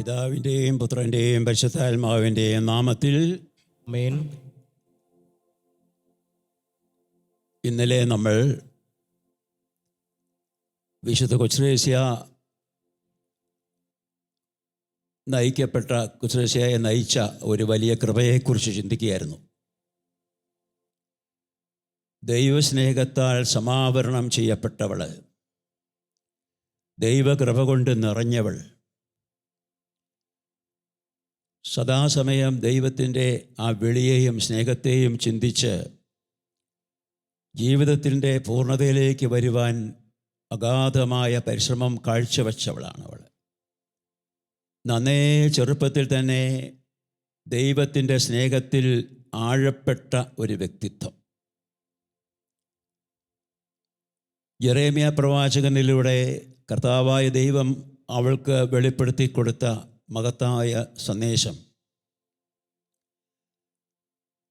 പിതാവിൻ്റെയും പുത്രൻ്റെയും പരിശുദ്ധാത്മാവിൻ്റെയും നാമത്തിൽ ആമേൻ. ഇന്നലെ നമ്മൾ വിശുദ്ധ കൊച്ചുത്രേസ്യ കൊച്ചുത്രേസ്യയെ നയിച്ച ഒരു വലിയ കൃപയെക്കുറിച്ച് ചിന്തിക്കുകയായിരുന്നു. ദൈവസ്നേഹത്താൽ സമാവരണം ചെയ്യപ്പെട്ടവൾ, ദൈവകൃപ കൊണ്ട് നിറഞ്ഞവൾ, സദാസമയം ദൈവത്തിൻ്റെ ആ വിളിയെയും സ്നേഹത്തെയും ചിന്തിച്ച് ജീവിതത്തിൻ്റെ പൂർണ്ണതയിലേക്ക് വരുവാൻ അഗാധമായ പരിശ്രമം കാഴ്ചവെച്ചവളാണ് അവൾ. നന്നേ ചെറുപ്പത്തിൽ തന്നെ ദൈവത്തിൻ്റെ സ്നേഹത്തിൽ ആഴപ്പെട്ട ഒരു വ്യക്തിത്വം. യെരേമ്യ പ്രവാചകനിലൂടെ കർത്താവായ ദൈവം അവൾക്ക് വെളിപ്പെടുത്തി കൊടുത്ത മഹത്തായ സന്ദേശം,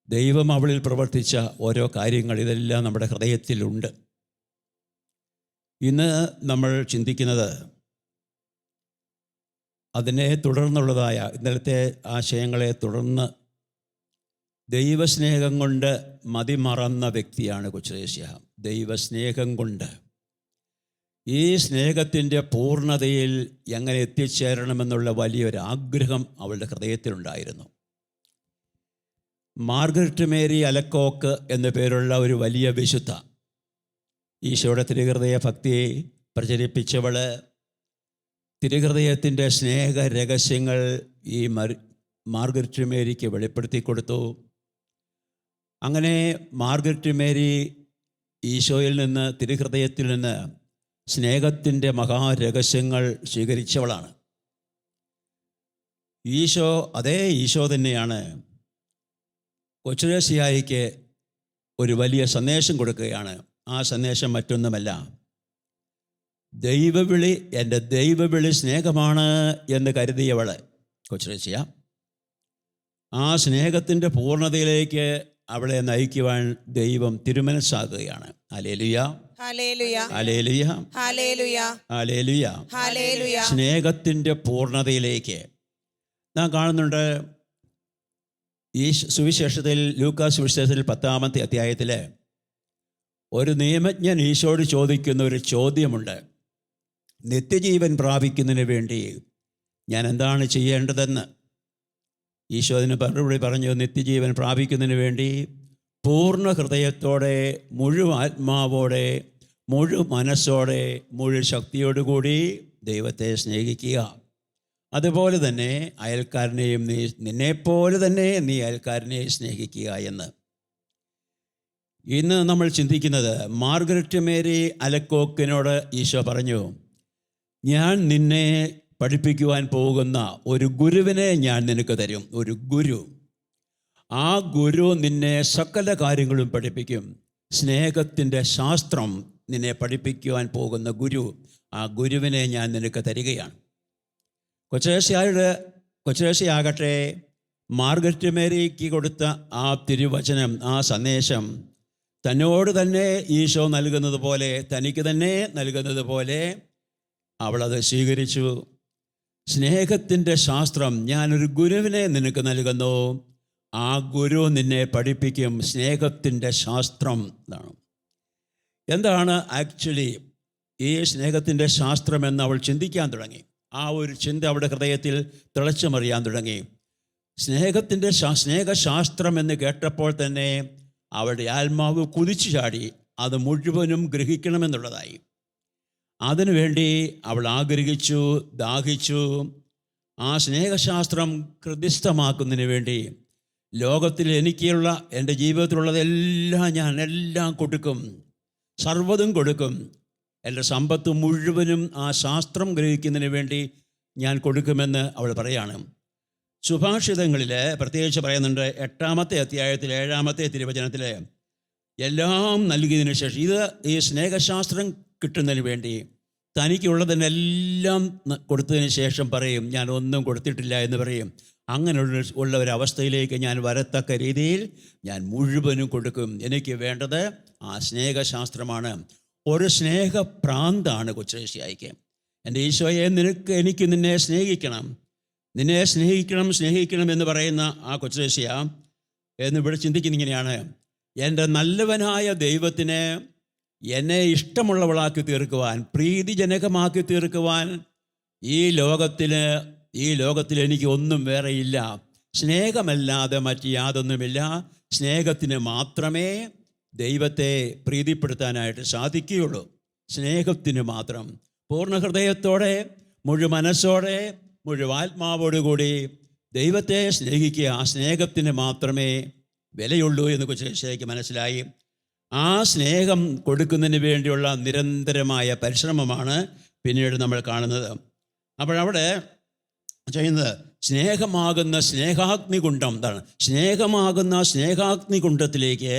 ദൈവം അവളിൽ പ്രവർത്തിച്ച ഓരോ കാര്യങ്ങൾ, ഇതെല്ലാം നമ്മുടെ ഹൃദയത്തിലുണ്ട്. ഇന്ന് നമ്മൾ ചിന്തിക്കുന്നത് അതിനെ തുടർന്നുള്ളതായ ഇന്നലത്തെ ആശയങ്ങളെ തുടർന്ന് ദൈവസ്നേഹം കൊണ്ട് മതിമറന്ന വ്യക്തിയാണ് കൊച്ചുത്രേസ്യ. ദൈവസ്നേഹം കൊണ്ട് ഈ സ്നേഹത്തിൻ്റെ പൂർണ്ണതയിൽ എങ്ങനെ എത്തിച്ചേരണമെന്നുള്ള വലിയൊരു ആഗ്രഹം അവളുടെ ഹൃദയത്തിലുണ്ടായിരുന്നു. മാർഗരറ്റ് മേരി അലക്കോക്ക് എന്നു പേരുള്ള ഒരു വലിയ വിശുദ്ധ, ഈശോയുടെ തിരുഹൃദയ ഭക്തിയെ പ്രചരിപ്പിച്ചവൾ, തിരുഹൃദയത്തിൻ്റെ സ്നേഹ രഹസ്യങ്ങൾ ഈ മാർഗരറ്റ് മേരിക്ക് വെളിപ്പെടുത്തി കൊടുത്തു. അങ്ങനെ മാർഗരറ്റ് മേരി ഈശോയിൽ നിന്ന്, തിരുഹൃദയത്തിൽ നിന്ന് സ്നേഹത്തിൻ്റെ മഹാരഹസ്യങ്ങൾ സ്വീകരിച്ചവളാണ്. അതേ ഈശോ തന്നെയാണ് കൊച്ചുത്രേസ്യയ്ക്ക് ഒരു വലിയ സന്ദേശം കൊടുക്കുകയാണ്. ആ സന്ദേശം മറ്റൊന്നുമല്ല, ദൈവവിളി, എൻ്റെ ദൈവവിളി സ്നേഹമാണ് എന്ന് കരുതിയവൾ കൊച്ചുത്രേസ്യ, ആ സ്നേഹത്തിൻ്റെ പൂർണ്ണതയിലേക്ക് അവളെ നയിക്കുവാൻ ദൈവം തിരുമനസ്സാകുകയാണ്. Hallelujah, hallelujah, hallelujah, hallelujah, hallelujah. Hallelujah. സ്നേഹത്തിൻ്റെ പൂർണ്ണതയിലേക്ക് നാം കാണുന്നുണ്ട്. ഈ സുവിശേഷത്തിൽ, ലൂക്കാസ് സുവിശേഷത്തിൽ 10-ാമത്തെ അധ്യായത്തിൽ ഒരു നിയമജ്ഞൻ ഈശോയോട് ചോദിക്കുന്ന ഒരു ചോദ്യമുണ്ട്. നിത്യജീവൻ പ്രാപിക്കുന്നതിന് വേണ്ടി ഞാൻ എന്താണ് ചെയ്യേണ്ടതെന്ന്. ഈശോ അതിന് മറുപടി പറഞ്ഞു, നിത്യജീവൻ പ്രാപിക്കുന്നതിന് വേണ്ടി പൂർണ്ണ ഹൃദയത്തോടെ, മുഴുവൻ ആത്മാവോടെ, മുഴുവൻ മനസ്സോടെ, മുഴുവൻ ശക്തിയോടുകൂടി ദൈവത്തെ സ്നേഹിക്കുക. അതുപോലെ തന്നെ അയൽക്കാരനെയും നിന്നെപ്പോലെ തന്നെ നീ അയൽക്കാരനെ സ്നേഹിക്കുക എന്ന്. ഇന്ന് നമ്മൾ ചിന്തിക്കുന്നത്, മാർഗരറ്റ് മേരി അലക്കോക്കിനോട് ഈശോ പറഞ്ഞു, ഞാൻ നിന്നെ പഠിപ്പിക്കുവാൻ പോകുന്ന ഒരു ഗുരുവിനെ ഞാൻ നിനക്ക് തരും. ഒരു ഗുരു. ആ ഗുരു നിന്നെ സകല കാര്യങ്ങളും പഠിപ്പിക്കും. സ്നേഹത്തിൻ്റെ ശാസ്ത്രം നിന്നെ പഠിപ്പിക്കുവാൻ പോകുന്ന ഗുരു, ആ ഗുരുവിനെ ഞാൻ നിനക്ക് തരികയാണ്. കൊച്ചുത്രേസ്യയാകട്ടെ മാർഗരറ്റ് മേരിക്ക് കൊടുത്ത ആ തിരുവചനം, ആ സന്ദേശം തന്നോട് തന്നെ ഈശോ നൽകുന്നത് പോലെ, തനിക്ക് തന്നെ നൽകുന്നത് പോലെ അവളത് സ്വീകരിച്ചു. സ്നേഹത്തിൻ്റെ ശാസ്ത്രം, ഞാനൊരു ഗുരുവിനെ നിനക്ക് നൽകുന്നു, ആ ഗുരു നിന്നെ പഠിപ്പിക്കും സ്നേഹത്തിൻ്റെ ശാസ്ത്രം. എന്താണ് ആക്ച്വലി ഈ സ്നേഹത്തിൻ്റെ ശാസ്ത്രമെന്ന് അവൾ ചിന്തിക്കാൻ തുടങ്ങി. ആ ഒരു ചിന്ത അവളുടെ ഹൃദയത്തിൽ തിളച്ചു മറിയാൻ തുടങ്ങി. സ്നേഹത്തിൻ്റെ സ്നേഹശാസ്ത്രം എന്ന് കേട്ടപ്പോൾ തന്നെ അവളുടെ ആത്മാവ് കുതിച്ചു ചാടി, അത് മുഴുവനും ഗ്രഹിക്കണമെന്നുള്ളതായി. അതിനുവേണ്ടി അവൾ ആഗ്രഹിച്ചു, ദാഹിച്ചു. ആ സ്നേഹശാസ്ത്രം ഹൃദിസ്ഥമാക്കുന്നതിന് വേണ്ടി ലോകത്തിൽ എനിക്കുള്ള, എൻ്റെ ജീവിതത്തിലുള്ളതെല്ലാം ഞാൻ എല്ലാം കൊടുക്കും, സർവ്വതും കൊടുക്കും, എൻ്റെ സമ്പത്ത് മുഴുവനും ആ ശാസ്ത്രം ഗ്രഹിക്കുന്നതിന് വേണ്ടി ഞാൻ കൊടുക്കുമെന്ന് അവൾ പറയാണ്. സുഭാഷിതങ്ങളിൽ പ്രത്യേകിച്ച് പറയുന്നുണ്ട്, 8-ാമത്തെ അധ്യായത്തിൽ 7-ാമത്തെ തിരുവചനത്തിൽ, എല്ലാം നൽകിയതിനു ശേഷം, ഈ സ്നേഹശാസ്ത്രം കിട്ടുന്നതിന് വേണ്ടി തനിക്കുള്ളതിനെല്ലാം കൊടുത്തതിന് ശേഷം പറയും, ഞാൻ ഒന്നും കൊടുത്തിട്ടില്ല എന്ന് പറയും. അങ്ങനെയുള്ള ഒരവസ്ഥയിലേക്ക് ഞാൻ വരത്തക്ക രീതിയിൽ ഞാൻ മുഴുവനും കൊടുക്കും. എനിക്ക് വേണ്ടത് ആ സ്നേഹശാസ്ത്രമാണ്. ഒരു സ്നേഹപ്രാന്താണ് കൊച്ചുത്രേസ്യയ്ക്ക്. എൻ്റെ ഈശോയെ, എനിക്ക് നിന്നെ സ്നേഹിക്കണം, നിന്നെ സ്നേഹിക്കണം എന്ന് പറയുന്ന ആ കൊച്ചുദേശിയ എന്നിവിടെ ചിന്തിക്കുന്ന ഇങ്ങനെയാണ്, എൻ്റെ നല്ലവനായ ദൈവത്തിന് എന്നെ ഇഷ്ടമുള്ളവളാക്കി തീർക്കുവാൻ, പ്രീതിജനകമാക്കി തീർക്കുവാൻ ഈ ലോകത്തിൽ എനിക്ക് ഒന്നും വേറെയില്ല. സ്നേഹമല്ലാതെ മറ്റ് യാതൊന്നുമില്ല. സ്നേഹത്തിന് മാത്രമേ ദൈവത്തെ പ്രീതിപ്പെടുത്താനായിട്ട് സാധിക്കുകയുള്ളൂ. സ്നേഹത്തിന് മാത്രം പൂർണ്ണ ഹൃദയത്തോടെ, മനസ്സോടെ, ആത്മാവോടുകൂടി ദൈവത്തെ സ്നേഹിക്കുക. ആ സ്നേഹത്തിന് മാത്രമേ വിലയുള്ളൂ എന്ന് കൊച്ചുശേഷിക്ക് മനസ്സിലായി. ആ സ്നേഹം കൊടുക്കുന്നതിന് വേണ്ടിയുള്ള നിരന്തരമായ പരിശ്രമമാണ് പിന്നീട് നമ്മൾ കാണുന്നത്. അപ്പോഴവിടെ ചെയ്യുന്നത് സ്നേഹമാകുന്ന സ്നേഹാഗ്നികുണ്ഡം എന്താണ്? സ്നേഹമാകുന്ന സ്നേഹാഗ്നികുണ്ഡത്തിലേക്ക്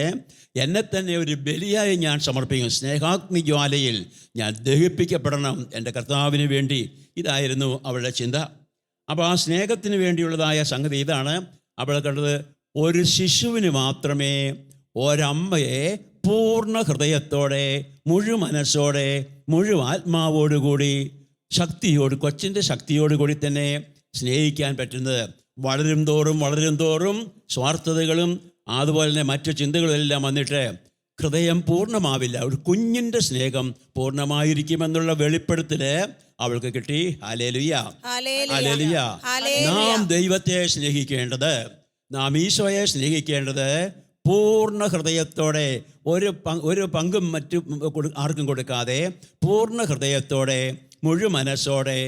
എന്നെ തന്നെ ഒരു ബലിയായി ഞാൻ സമർപ്പിക്കും. സ്നേഹാഗ്നി ജ്വാലയിൽ ഞാൻ ദഹിപ്പിക്കപ്പെടണം എൻ്റെ കർത്താവിന് വേണ്ടി. ഇതായിരുന്നു അവളുടെ ചിന്ത. അപ്പോൾ ആ സ്നേഹത്തിന് വേണ്ടിയുള്ളതായ സംഗതി ഇതാണ് അവൾ കണ്ടത്. ഒരു ശിശുവിന് മാത്രമേ ഒരമ്മയെ പൂർണ്ണ ഹൃദയത്തോടെ, മനസ്സോടെ, ആത്മാവോടുകൂടി, കൊച്ചിൻ്റെ ശക്തിയോടുകൂടി തന്നെ സ്നേഹിക്കാൻ പറ്റുന്നത്. വളരും തോറും സ്വാർത്ഥതകളും അതുപോലെ തന്നെ മറ്റു ചിന്തകളും എല്ലാം വന്നിട്ട് ഹൃദയം പൂർണ്ണമാവില്ല. ഒരു കുഞ്ഞിൻ്റെ സ്നേഹം പൂർണ്ണമായിരിക്കുമെന്നുള്ള വെളിപ്പെടുത്തൽ അവൾക്ക് കിട്ടി. Hallelujah, hallelujah. നാം ദൈവത്തെ സ്നേഹിക്കേണ്ടത്, നാം ഈശോയെ സ്നേഹിക്കേണ്ടത് പൂർണ്ണ ഹൃദയത്തോടെ, ഒരു പങ്കും ആർക്കും കൊടുക്കാതെ പൂർണ്ണ ഹൃദയത്തോടെ, മനസ്സോടെ,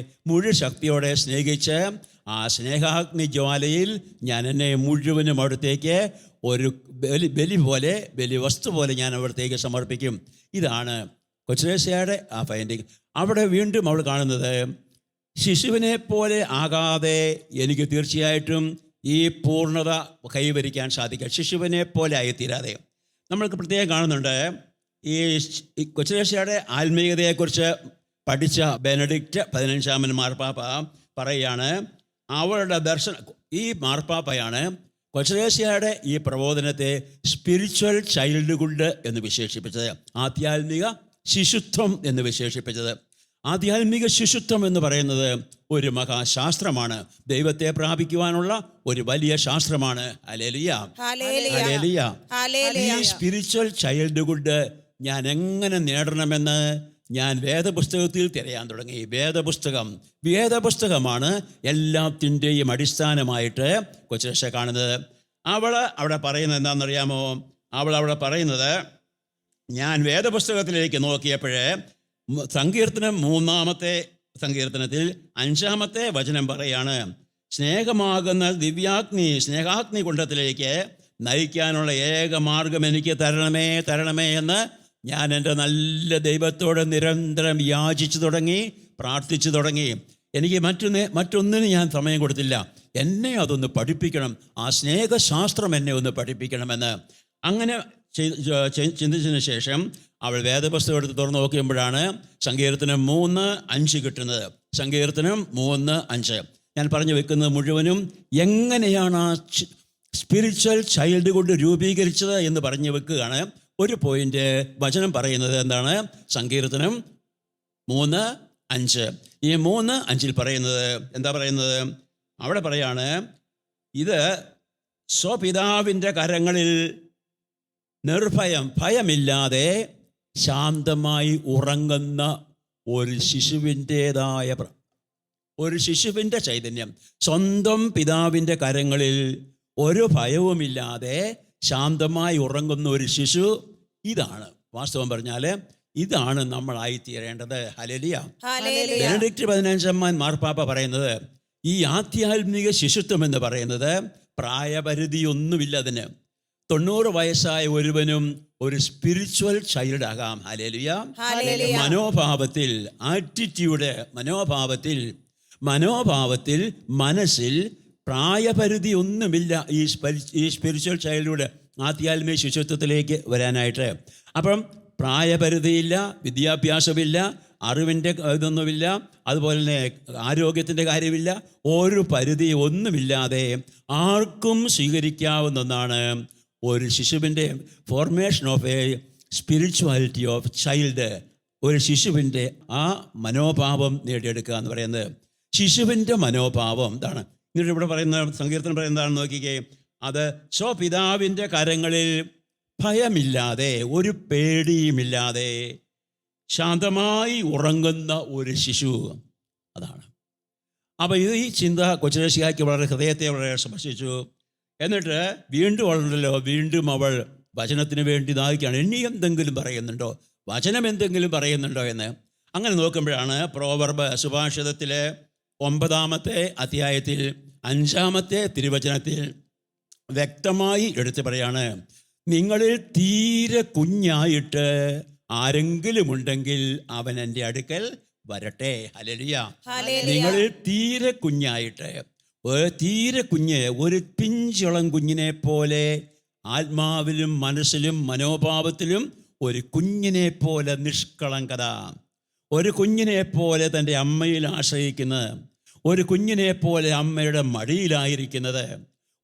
ശക്തിയോടെ സ്നേഹിച്ച് ആ സ്നേഹാഗ്നി ജ്വാലയിൽ ഞാൻ എന്നെ മുഴുവനും അവിടത്തേക്ക് ഒരു ബലി വസ്തു പോലെ ഞാൻ അവിടത്തേക്ക് സമർപ്പിക്കും. ഇതാണ് കൊച്ചുദേശയുടെ ആ ഫൈൻഡിങ്. അവിടെ വീണ്ടും അവൾ കാണുന്നത്, ശിശുവിനെ പോലെ ആകാതെ എനിക്ക് തീർച്ചയായിട്ടും ഈ പൂർണ്ണത കൈവരിക്കാൻ സാധിക്കുക. ശിശുവിനെ പോലെ ആയിത്തീരാതെ നമ്മൾക്ക് പ്രത്യേകം കാണുന്നുണ്ട്. ഈ കൊച്ചുദേശയുടെ ആത്മീയതയെക്കുറിച്ച് പഠിച്ച ബെനഡിക്റ്റ് 15 മാർപ്പാപ്പ പറയുകയാണ്, അവളുടെ ഈ മാർപ്പാപ്പയാണ് കൊച്ചുദേശയുടെ ഈ പ്രബോധനത്തെ സ്പിരിച്വൽ ചൈൽഡ്ഹുഡ് എന്ന് വിശേഷിപ്പിച്ചത്, ആധ്യാത്മിക ശിശുത്വം എന്ന് വിശേഷിപ്പിച്ചത്. ആധ്യാത്മിക ശിശുത്വം എന്ന് പറയുന്നത് ഒരു മഹാശാസ്ത്രമാണ്, ദൈവത്തെ പ്രാപിക്കുവാനുള്ള ഒരു വലിയ ശാസ്ത്രമാണ്. Hallelujah, hallelujah. ഈ സ്പിരിച്വൽ ചൈൽഡ്ഹുഡ് ഞാൻ എങ്ങനെ നേടണമെന്ന് ഞാൻ വേദപുസ്തകത്തിൽ തിരയാൻ തുടങ്ങി. വേദപുസ്തകമാണ് എല്ലാത്തിൻ്റെയും അടിസ്ഥാനമായിട്ട് കൊച്ചുദേശ കാണുന്നത്. അവിടെ പറയുന്നത് എന്താണെന്നറിയാമോ? അവിടെ പറയുന്നത്, ഞാൻ വേദപുസ്തകത്തിലേക്ക് നോക്കിയപ്പോഴേ സങ്കീർത്തനം 3-ാമത്തെ സങ്കീർത്തനത്തിൽ 5-ാമത്തെ വചനം പറയാണ്, സ്നേഹമാകുന്ന സ്നേഹാഗ്നി കുണ്ഡത്തിലേക്ക് നയിക്കാനുള്ള ഏക മാർഗം എനിക്ക് തരണമേ എന്ന് ഞാൻ എൻ്റെ നല്ല ദൈവത്തോട് നിരന്തരം യാചിച്ചു തുടങ്ങി, പ്രാർത്ഥിച്ചു തുടങ്ങി. എനിക്ക് മറ്റൊന്നിനും ഞാൻ സമയം കൊടുത്തില്ല. എന്നെ അതൊന്ന് പഠിപ്പിക്കണം, ആ സ്നേഹശാസ്ത്രം എന്നെ ഒന്ന് പഠിപ്പിക്കണമെന്ന്. അങ്ങനെ ചിന്തിച്ചതിന് ശേഷം അവൾ വേദപുസ്തകം എടുത്ത് തുറന്ന് നോക്കുമ്പോഴാണ് സങ്കീർത്തനം 3:5 കിട്ടുന്നത്. സങ്കീർത്തനം 3:5 ഞാൻ പറഞ്ഞു വെക്കുന്നത് മുഴുവനും എങ്ങനെയാണ് ആ സ്പിരിച്വൽ ചൈൽഡ്ഹുഡ് രൂപീകരിച്ചത് എന്ന് പറഞ്ഞു വെക്കുകയാണ്. ഒരു പോയിന്റ് വചനം പറയുന്നത് എന്താണ്? സങ്കീർത്തനം 3:5. ഈ 3:5 പറയുന്നത് എന്താ പറയുന്നത്? അവിടെ പറയാണ്, ഇത് സ്വപിതാവിൻ്റെ കരങ്ങളിൽ ഭയമില്ലാതെ ശാന്തമായി ഉറങ്ങുന്ന ഒരു ശിശുവിൻ്റെ ചൈതന്യം. സ്വന്തം പിതാവിൻ്റെ കരങ്ങളിൽ ഒരു ഭയവുമില്ലാതെ ശാന്തമായി ഉറങ്ങുന്ന ഒരു ശിശു. ഇതാണ് വാസ്തവം പറഞ്ഞാൽ ഇതാണ് നമ്മളായിത്തീരേണ്ടത്. ഹല്ലേലൂയ. ബെനഡിക്റ്റ് 15 മാർപ്പാപ്പ പറയുന്നത്, ഈ ആധ്യാത്മിക ശിശുത്വം എന്ന് പറയുന്നത് പ്രായപരിധിയൊന്നുമില്ല. അതിന് 90 വയസ്സായ ഒരുവനും ഒരു സ്പിരിച്വൽ ചൈൽഡ് ആകാം. ഹല്ലേലൂയ. മനോഭാവത്തിൽ, ആറ്റിറ്റ്യൂഡ്, മനോഭാവത്തിൽ മനസ്സിൽ പ്രായപരിധി ഒന്നുമില്ല ഈ സ്പിരിച്വൽ ചൈൽഡ്ഹുഡ് ആധ്യാത്മിക ശിശുത്വത്തിലേക്ക് വരാനായിട്ട്. അപ്പം പ്രായപരിധിയില്ല, വിദ്യാഭ്യാസമില്ല, അറിവിൻ്റെ ഇതൊന്നുമില്ല, അതുപോലെ തന്നെ ആരോഗ്യത്തിൻ്റെ കാര്യമില്ല. ഒരു പരിധി ഒന്നുമില്ലാതെ ആർക്കും സ്വീകരിക്കാവുന്ന ഒന്നാണ് ഒരു ശിശുവിൻ്റെ formation of a spirituality of child. ഒരു ശിശുവിൻ്റെ ആ മനോഭാവം നേടിയെടുക്കുക എന്ന് പറയുന്നത്. ശിശുവിൻ്റെ മനോഭാവം എന്താണ്? എന്നിട്ട് ഇവിടെ പറയുന്ന സങ്കീർത്തനം പറയുന്നതാണെന്ന് നോക്കിക്കേ, അത് സ്വപിതാവിൻ്റെ കരങ്ങളിൽ ഭയമില്ലാതെ ഒരു പേടിയുമില്ലാതെ ശാന്തമായി ഉറങ്ങുന്ന ഒരു ശിശു. അതാണ്. അപ്പോൾ ഈ ചിന്ത കൊച്ചുരശിയാക്കി വളരെ ഹൃദയത്തെ വളരെ സ്പർശിച്ചു. എന്നിട്ട് വീണ്ടും അവളുണ്ടല്ലോ, വീണ്ടും അവൾ വചനത്തിന് വേണ്ടി ദാഹിക്കുകയാണ്. ഇനി എന്തെങ്കിലും പറയുന്നുണ്ടോ, വചനം എന്തെങ്കിലും പറയുന്നുണ്ടോ എന്ന്. അങ്ങനെ നോക്കുമ്പോഴാണ് പ്രോവർബ് സുഭാഷിതത്തിലെ 9-ാമത്തെ അധ്യായത്തിൽ 5-ാമത്തെ തിരുവചനത്തിൽ വ്യക്തമായി എടുത്തു പറയാണ്, നിങ്ങളിൽ തീരെ കുഞ്ഞായിട്ട് ആരെങ്കിലും ഉണ്ടെങ്കിൽ അവൻ എൻ്റെ അടുക്കൽ വരട്ടെ. ഹല്ലേലൂയ. നിങ്ങളിൽ തീരെ കുഞ്ഞായിട്ട്, തീരെ കുഞ്ഞ്, ഒരു പിഞ്ചിളം കുഞ്ഞിനെ പോലെ ആത്മാവിലും മനസ്സിലും മനോഭാവത്തിലും ഒരു കുഞ്ഞിനെ പോലെ നിഷ്കളങ്കത, ഒരു കുഞ്ഞിനെ പോലെ തൻ്റെ അമ്മയിൽ ആശ്രയിക്കുന്നത്, ഒരു കുഞ്ഞിനെ പോലെ അമ്മയുടെ മടിയിലായിരിക്കുന്നത്,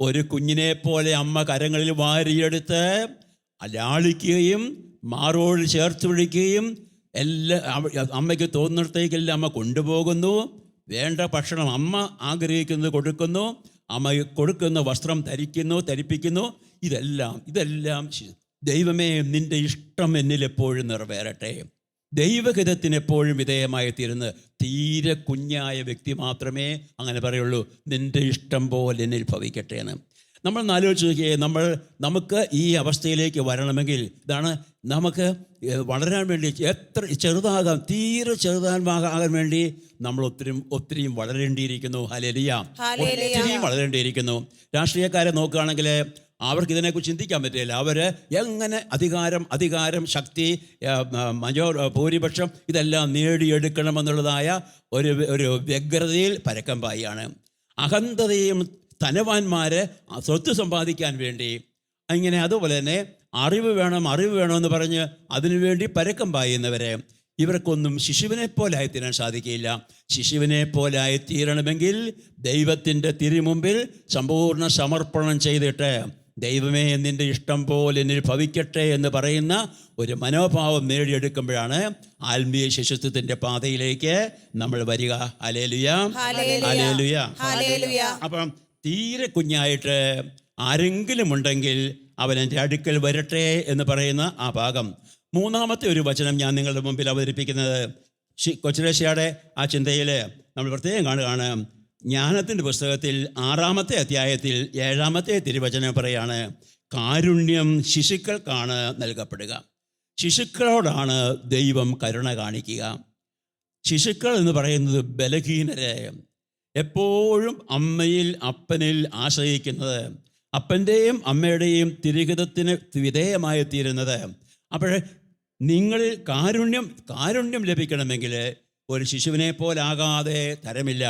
ഒരു കുഞ്ഞിനെ പോലെ അമ്മ കരങ്ങളിൽ വാരിയെടുത്ത് ലാളിക്കുകയും മാറോട് ചേർത്ത് പിടിക്കുകയും അമ്മയ്ക്ക് തോന്നുന്നിടത്തേക്കെല്ലാം അമ്മ കൊണ്ടുപോകുന്നു. വേണ്ട ഭക്ഷണം അമ്മ ആഗ്രഹിക്കുന്നത് കൊടുക്കുന്നു, അമ്മ കൊടുക്കുന്ന വസ്ത്രം ധരിപ്പിക്കുന്നു. ഇതെല്ലാം ദൈവമേ നിൻ്റെ ഇഷ്ടം എന്നിൽ എപ്പോഴും നിറവേറട്ടെ. ദൈവഹിതത്തിന് എപ്പോഴും വിധേയമായി തീരുന്ന തീരെ കുഞ്ഞായ വ്യക്തി മാത്രമേ അങ്ങനെ പറയുള്ളൂ, നിൻ്റെ ഇഷ്ടം പോലെ എന്നിൽ ഭവിക്കട്ടെ എന്ന്. നമ്മൾ ആലോചിച്ച് നോക്കിയേ, നമുക്ക് ഈ അവസ്ഥയിലേക്ക് വരണമെങ്കിൽ ഇതാണ്, നമുക്ക് വളരാൻ വേണ്ടി എത്ര ചെറുതാകാം, തീരെ ചെറുതാകാൻ വേണ്ടി നമ്മൾ ഒത്തിരിയും വളരേണ്ടിയിരിക്കുന്നു. ഹല്ലേലൂയ. ഒത്തിരിയും വളരേണ്ടിയിരിക്കുന്നു. രാഷ്ട്രീയക്കാരെ നോക്കുകയാണെങ്കിൽ അവർക്ക് ഇതിനെക്കുറിച്ച് ചിന്തിക്കാൻ പറ്റില്ല. അവർ എങ്ങനെ അധികാരം ശക്തി ഭൂരിപക്ഷം ഇതെല്ലാം നേടിയെടുക്കണമെന്നുള്ളതായ ഒരു വ്യഗ്രതയിൽ പരക്കം പായാണ്. അഹന്തതയും ധനവാന്മാരെ സ്വത്ത് സമ്പാദിക്കാൻ വേണ്ടി ഇങ്ങനെ, അതുപോലെ തന്നെ അറിവ് വേണമെന്ന് പറഞ്ഞ് അതിനുവേണ്ടി പരക്കം പായുന്നവരെ, ഇവർക്കൊന്നും ശിശുവിനെ പോലെ ആയിത്തീരാൻ സാധിക്കില്ല. ശിശുവിനെ പോലെ ആയിത്തീരണമെങ്കിൽ ദൈവത്തിൻ്റെ തിരുമുമ്പിൽ സമ്പൂർണ്ണ സമർപ്പണം ചെയ്തിട്ട് ദൈവമേ നിൻ്റെ ഇഷ്ടം പോലെ എന്നിൽ ഭവിക്കട്ടെ എന്ന് പറയുന്ന ഒരു മനോഭാവം നേടിയെടുക്കുമ്പോഴാണ് ആത്മീയ ശിശുത്വത്തിൻ്റെ പാതയിലേക്ക് നമ്മൾ വരിക. Hallelujah, hallelujah, hallelujah. അപ്പം തീരെ കുഞ്ഞായിട്ട് ആരെങ്കിലും ഉണ്ടെങ്കിൽ അവൻ എൻ്റെ അടുക്കൽ വരട്ടെ എന്ന് പറയുന്ന ആ ഭാഗം. 3-ാമത്തെ ഒരു വചനം ഞാൻ നിങ്ങളുടെ മുമ്പിൽ അവതരിപ്പിക്കുന്നത് കൊച്ചുരേശയുടെ ആ ചിന്തയിൽ നമ്മൾ പ്രത്യേകം കാണുകയാണ്. ജ്ഞാനത്തിൻ്റെ പുസ്തകത്തിൽ 6-ാമത്തെ അധ്യായത്തിൽ 7-ാമത്തെ തിരുവചനം പറയാണ്, കാരുണ്യം ശിശുക്കൾക്കാണ് നൽകപ്പെടുക. ശിശുക്കളോടാണ് ദൈവം കരുണ കാണിക്കുക. ശിശുക്കൾ എന്ന് പറയുന്നത് ബലഹീനരെ, എപ്പോഴും അമ്മയിൽ അപ്പനിൽ ആശ്രയിക്കുന്നത്, അപ്പൻ്റെയും അമ്മയുടെയും തിരുഹിതത്തിന് വിധേയമായി തീരുന്നത്. അപ്പോൾ നിങ്ങളിൽ കാരുണ്യം ലഭിക്കണമെങ്കിൽ ഒരു ശിശുവിനെ പോലാകാതെ തരമില്ല.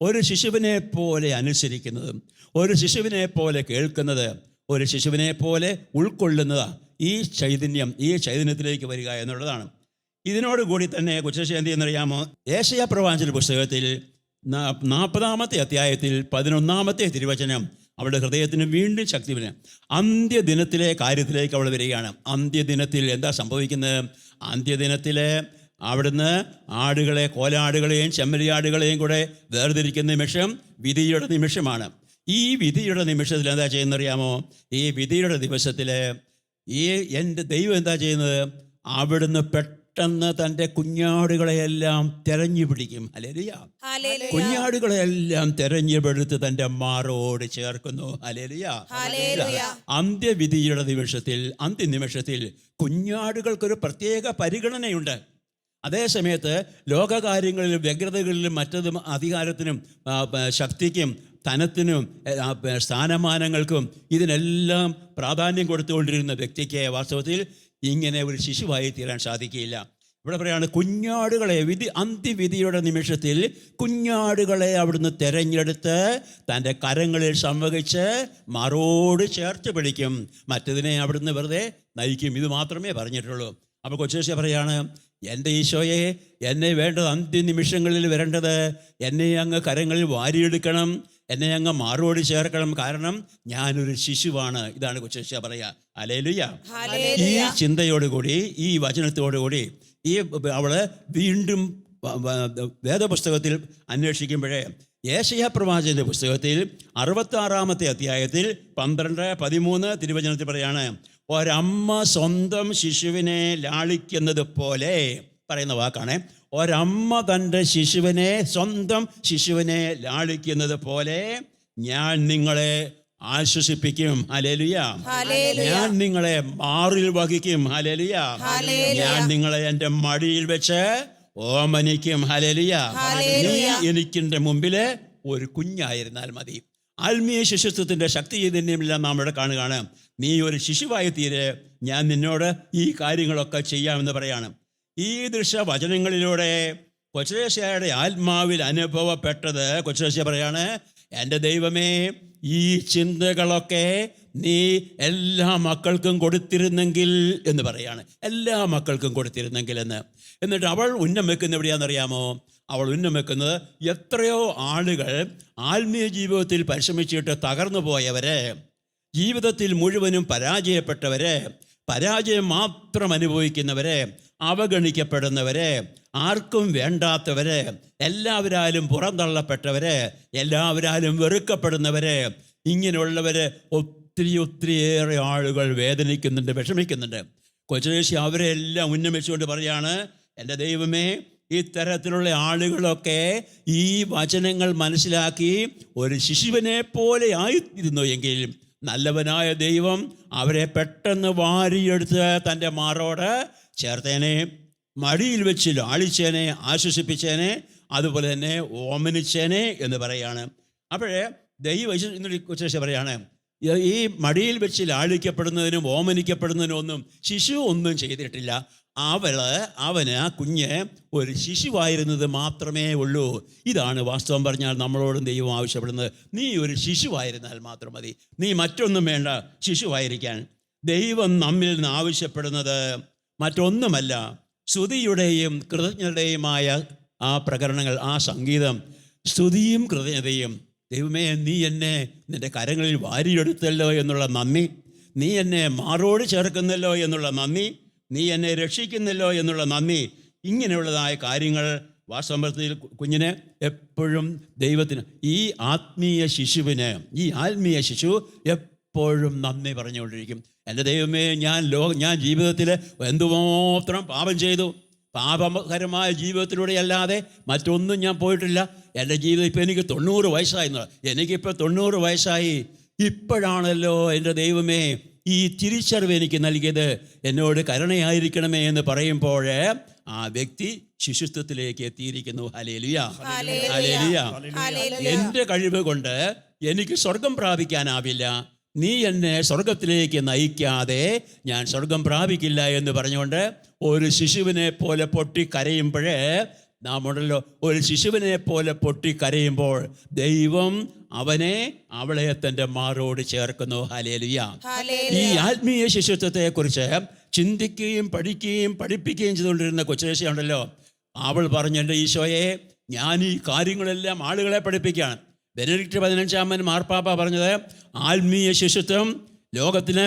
ഒരു ശിശുവിനെ പോലെ അനുസരിക്കുന്നത്, ഒരു ശിശുവിനെ പോലെ കേൾക്കുന്നത്, ഒരു ശിശുവിനെ പോലെ ഉൾക്കൊള്ളുന്നത്, ഈ ചൈതന്യത്തിലേക്ക് വരിക എന്നുള്ളതാണ്. ഇതിനോടുകൂടി തന്നെ കൊച്ചുശേഷി എന്ത് ചെയ്യുന്നറിയാമോ, ഏശയ്യാ പ്രവാചകന്റെ പുസ്തകത്തിൽ 40-ാമത്തെ അധ്യായത്തിൽ 11-ാമത്തെ തിരുവചനം അവളുടെ ഹൃദയത്തിന് വീണ്ടും ശക്തി വരും. അന്ത്യദിനത്തിലെ കാര്യത്തിലേക്ക് അവൾ വരികയാണ്. അന്ത്യദിനത്തിൽ എന്താ സംഭവിക്കുന്നത്? അന്ത്യദിനത്തിൽ അവിടുന്ന് ആടുകളെ, കോലാടുകളെയും ചെമ്മരിയാടുകളെയും കൂടെ വേർതിരിക്കുന്ന നിമിഷം വിധിയുടെ നിമിഷമാണ്. ഈ വിധിയുടെ നിമിഷത്തിൽ എന്താ ചെയ്യുന്നറിയാമോ? ഈ വിധിയുടെ ദിവസത്തിൽ എൻ്റെ ദൈവം എന്താ ചെയ്യുന്നത്? അവിടുന്ന് പെട്ടെന്ന് തൻ്റെ കുഞ്ഞാടുകളെയെല്ലാം തെരഞ്ഞു പിടിക്കും. ഹല്ലേലൂയ. കുഞ്ഞാടുകളെല്ലാം തെരഞ്ഞെടുത്ത് തൻ്റെ മാറോട് ചേർക്കുന്നു. ഹല്ലേലൂയ. അന്ത്യവിധിയുടെ അന്ത്യനിമിഷത്തിൽ കുഞ്ഞാടുകൾക്കൊരു പ്രത്യേക പരിഗണനയുണ്ട്. അതേസമയത്ത് ലോകകാര്യങ്ങളിലും വ്യഗ്രതകളിലും മറ്റതും അധികാരത്തിനും ശക്തിക്കും ധനത്തിനും സ്ഥാനമാനങ്ങൾക്കും ഇതിനെല്ലാം പ്രാധാന്യം കൊടുത്തുകൊണ്ടിരുന്ന വ്യക്തിക്ക് വാസ്തവത്തിൽ ഇങ്ങനെ ഒരു ശിശുവായി തീരാൻ സാധിക്കുകയില്ല. ഇവിടെ പറയാണ്, കുഞ്ഞാടുകളെ അന്ത്യവിധിയുടെ നിമിഷത്തിൽ കുഞ്ഞാടുകളെ അവിടുന്ന് തെരഞ്ഞെടുത്ത് തൻ്റെ കരങ്ങളിൽ സംവഹിച്ച് മാറോട് ചേർത്ത് പിടിക്കും, മറ്റതിനെ അവിടുന്ന് വെറുതെ നയിക്കും. ഇത് മാത്രമേ പറഞ്ഞിട്ടുള്ളൂ. അപ്പോൾ കൊച്ചുശേഷി പറയാണ്, എൻ്റെ ഈശോയെ, എന്നെ വേണ്ടത് അന്ത്യനിമിഷങ്ങളിൽ വരേണ്ടത് എന്നെ അങ്ങ് കരങ്ങളിൽ വാരിയെടുക്കണം, എന്നെ അങ്ങ് മാറോട് ചേർക്കണം, കാരണം ഞാനൊരു ശിശുവാണ്. ഇതാണ് കൊച്ചുശേഷി പറയുക. ഹല്ലേലൂയ. ഈ ചിന്തയോടുകൂടി, ഈ വചനത്തോടുകൂടി അവള് വീണ്ടും വേദപുസ്തകത്തിൽ അന്വേഷിക്കുമ്പോഴേ യേശയ്യാ പ്രവാചകന്റെ പുസ്തകത്തിൽ 66-ാമത്തെ അധ്യായത്തിൽ 12, 13 തിരുവചനത്തിൽ പറയാണ്, ഒരമ്മ സ്വന്തം ശിശുവിനെ ലാളിക്കുന്നത് പോലെ, പറയുന്ന വാക്കാണ്, ഒരമ്മ തൻ്റെ സ്വന്തം ശിശുവിനെ ലാളിക്കുന്നത് പോലെ ഞാൻ നിങ്ങളെ ആശ്വസിപ്പിക്കും. ഹല്ലേലൂയ. ഞാൻ നിങ്ങളെ മാറിൽ വഹിക്കും. ഹല്ലേലൂയ. ഞാൻ നിങ്ങളെ എൻ്റെ മടിയിൽ വെച്ച് ഓമനിക്കും. ഹല്ലേലൂയ. നീ എനിക്കെൻ്റെ മുമ്പില് ഒരു കുഞ്ഞായിരുന്നാൽ മതി. ആത്മീയ ശിശുത്വത്തിൻ്റെ ശക്തി ചൈതന്യമെല്ലാം നാം ഇവിടെ കാണുകയാണ്. നീ ഒരു ശിശുവായി തീരെ, ഞാൻ നിന്നോട് ഈ കാര്യങ്ങളൊക്കെ ചെയ്യാമെന്ന് പറയാണ്. ഈ വചനങ്ങളിലൂടെ കൊച്ചേശയുടെ ആത്മാവിൽ അനുഭവപ്പെട്ടത്, കൊച്ചേശ പറയാണ്, എൻ്റെ ദൈവമേ, ഈ ചിന്തകളൊക്കെ നീ എല്ലാ മക്കൾക്കും കൊടുത്തിരുന്നെങ്കിൽ എന്ന് പറയാണ്. എല്ലാ മക്കൾക്കും കൊടുത്തിരുന്നെങ്കിൽ എന്ന്. എന്നിട്ട് അവൾ ഉന്നം വെക്കുന്നത് എവിടെയാണെന്നറിയാമോ? അവൾ ഉന്നം വെക്കുന്നത് എത്രയോ ആളുകൾ ആത്മീയ ജീവിതത്തിൽ പരിശ്രമിച്ചിട്ട് തകർന്നു പോയവരെ, ജീവിതത്തിൽ മുഴുവനും പരാജയപ്പെട്ടവരെ, പരാജയം മാത്രം അനുഭവിക്കുന്നവരെ, അവഗണിക്കപ്പെടുന്നവരെ, ആർക്കും വേണ്ടാത്തവരെ, എല്ലാവരാലും പുറന്തള്ളപ്പെട്ടവരെ, എല്ലാവരാലും വെറുക്കപ്പെടുന്നവരെ, ഇങ്ങനെയുള്ളവരെ ഒത്തിരിയേറെ ആളുകൾ വേദനിക്കുന്നുണ്ട്, വിഷമിക്കുന്നുണ്ട്. കൊച്ചേശി അവരെ എല്ലാം ഉന്നമിച്ചുകൊണ്ട് പറയാണ്, എൻ്റെ ദൈവമേ, ഇത്തരത്തിലുള്ള ആളുകളൊക്കെ ഈ വചനങ്ങൾ മനസ്സിലാക്കി ഒരു ശിശുവിനെ പോലെ ആയിരുന്നു എങ്കിൽ നല്ലവനായ ദൈവം അവരെ പെട്ടെന്ന് വാരിയെടുത്ത് തൻ്റെ മാറോട് ചേർത്തേനെ, മടിയിൽ വെച്ച് ലാളിച്ചേനെ, ആശ്വസിപ്പിച്ചേനെ, അതുപോലെ തന്നെ ഓമനിച്ചേനെ എന്ന് പറയാണ്. അപ്പോഴേ ഇന്നൊരു കൊച്ചേശ പറയാണ്, ഈ മടിയിൽ വെച്ച് ലാളിക്കപ്പെടുന്നതിനും ഓമനിക്കപ്പെടുന്നതിനും ഒന്നും ശിശു ഒന്നും ചെയ്തിട്ടില്ല. അവന് ആ കുഞ്ഞ് ഒരു ശിശുവായിരുന്നത് മാത്രമേ ഉള്ളൂ. ഇതാണ് വാസ്തവം പറഞ്ഞാൽ നമ്മളോടും ദൈവം ആവശ്യപ്പെടുന്നത്. നീ ഒരു ശിശുവായിരുന്നാൽ മാത്രം മതി, നീ മറ്റൊന്നും വേണ്ട, ശിശുവായിരിക്കാൻ. ദൈവം നമ്മിൽ നിന്ന് ആവശ്യപ്പെടുന്നത് മറ്റൊന്നുമല്ല, സ്തുതിയുടെയും കൃതജ്ഞതയുമായ ആ പ്രകരണങ്ങൾ, ആ സംഗീതം, സ്തുതിയും കൃതജ്ഞതയും. ദൈവമേ, നീ എന്നെ നിൻ്റെ കരങ്ങളിൽ വാരിയെടുത്തല്ലോ എന്നുള്ള നന്ദി, നീ എന്നെ മാറോട് ചേർക്കുന്നല്ലോ എന്നുള്ള നന്ദി, നീ എന്നെ രക്ഷിക്കുന്നല്ലോ എന്നുള്ള നന്ദി. ഇങ്ങനെയുള്ളതായ കാര്യങ്ങൾ വാസ്തവത്തിൽ കുഞ്ഞിന് എപ്പോഴും ദൈവത്തിന്, ഈ ആത്മീയ ശിശു എപ്പോഴും നന്ദി പറഞ്ഞുകൊണ്ടിരിക്കും. എൻ്റെ ദൈവമേ, ഞാൻ ജീവിതത്തിൽ എന്തുമാത്രം പാപം ചെയ്തു, പാപകരമായ ജീവിതത്തിലൂടെ അല്ലാതെ മറ്റൊന്നും ഞാൻ പോയിട്ടില്ല. എൻ്റെ ജീവിതം ഇപ്പം എനിക്ക് 90 വയസ്സായി, എനിക്കിപ്പോൾ 90 വയസ്സായി. ഇപ്പോഴാണല്ലോ എൻ്റെ ദൈവമേ ഈ തിരിച്ചറിവ് എനിക്ക് നൽകിയത്, എന്നോട് കരുണയായിരിക്കണമേ എന്ന് പറയുമ്പോൾ ആ വ്യക്തി ശിശുത്വത്തിലേക്ക് എത്തിയിരിക്കുന്നു. Hallelujah, hallelujah. എൻ്റെ കഴിവ് കൊണ്ട് എനിക്ക് സ്വർഗം പ്രാപിക്കാനാവില്ല, നീ എന്നെ സ്വർഗത്തിലേക്ക് നയിക്കാതെ ഞാൻ സ്വർഗം പ്രാപിക്കില്ല എന്ന് പറഞ്ഞുകൊണ്ട് ഒരു ശിശുവിനെ പോലെ പൊട്ടിക്കരയുമ്പോഴേ, നാം ഉണ്ടല്ലോ, ഒരു ശിശുവിനെ പോലെ പൊട്ടിക്കരയുമ്പോൾ ദൈവം അവളെ തൻ്റെ മാറോട് ചേർക്കുന്നു. ഹല്ലേലൂയ. ഈ ആത്മീയ ശിശുത്വത്തെ കുറിച്ച് ചിന്തിക്കുകയും പഠിപ്പിക്കുകയും ചെയ്തുകൊണ്ടിരുന്ന കൊച്ചേശയുണ്ടല്ലോ, അവൾ പറഞ്ഞു, എൻ്റെ ഈശോയെ, ഞാൻ ഈ കാര്യങ്ങളെല്ലാം ആളുകളെ പഠിപ്പിക്കുകയാണ്. ബെനഡിക്ട് 15 മാർപ്പാപ്പ പറഞ്ഞത്, ആത്മീയ ശിശുത്വം ലോകത്തിന്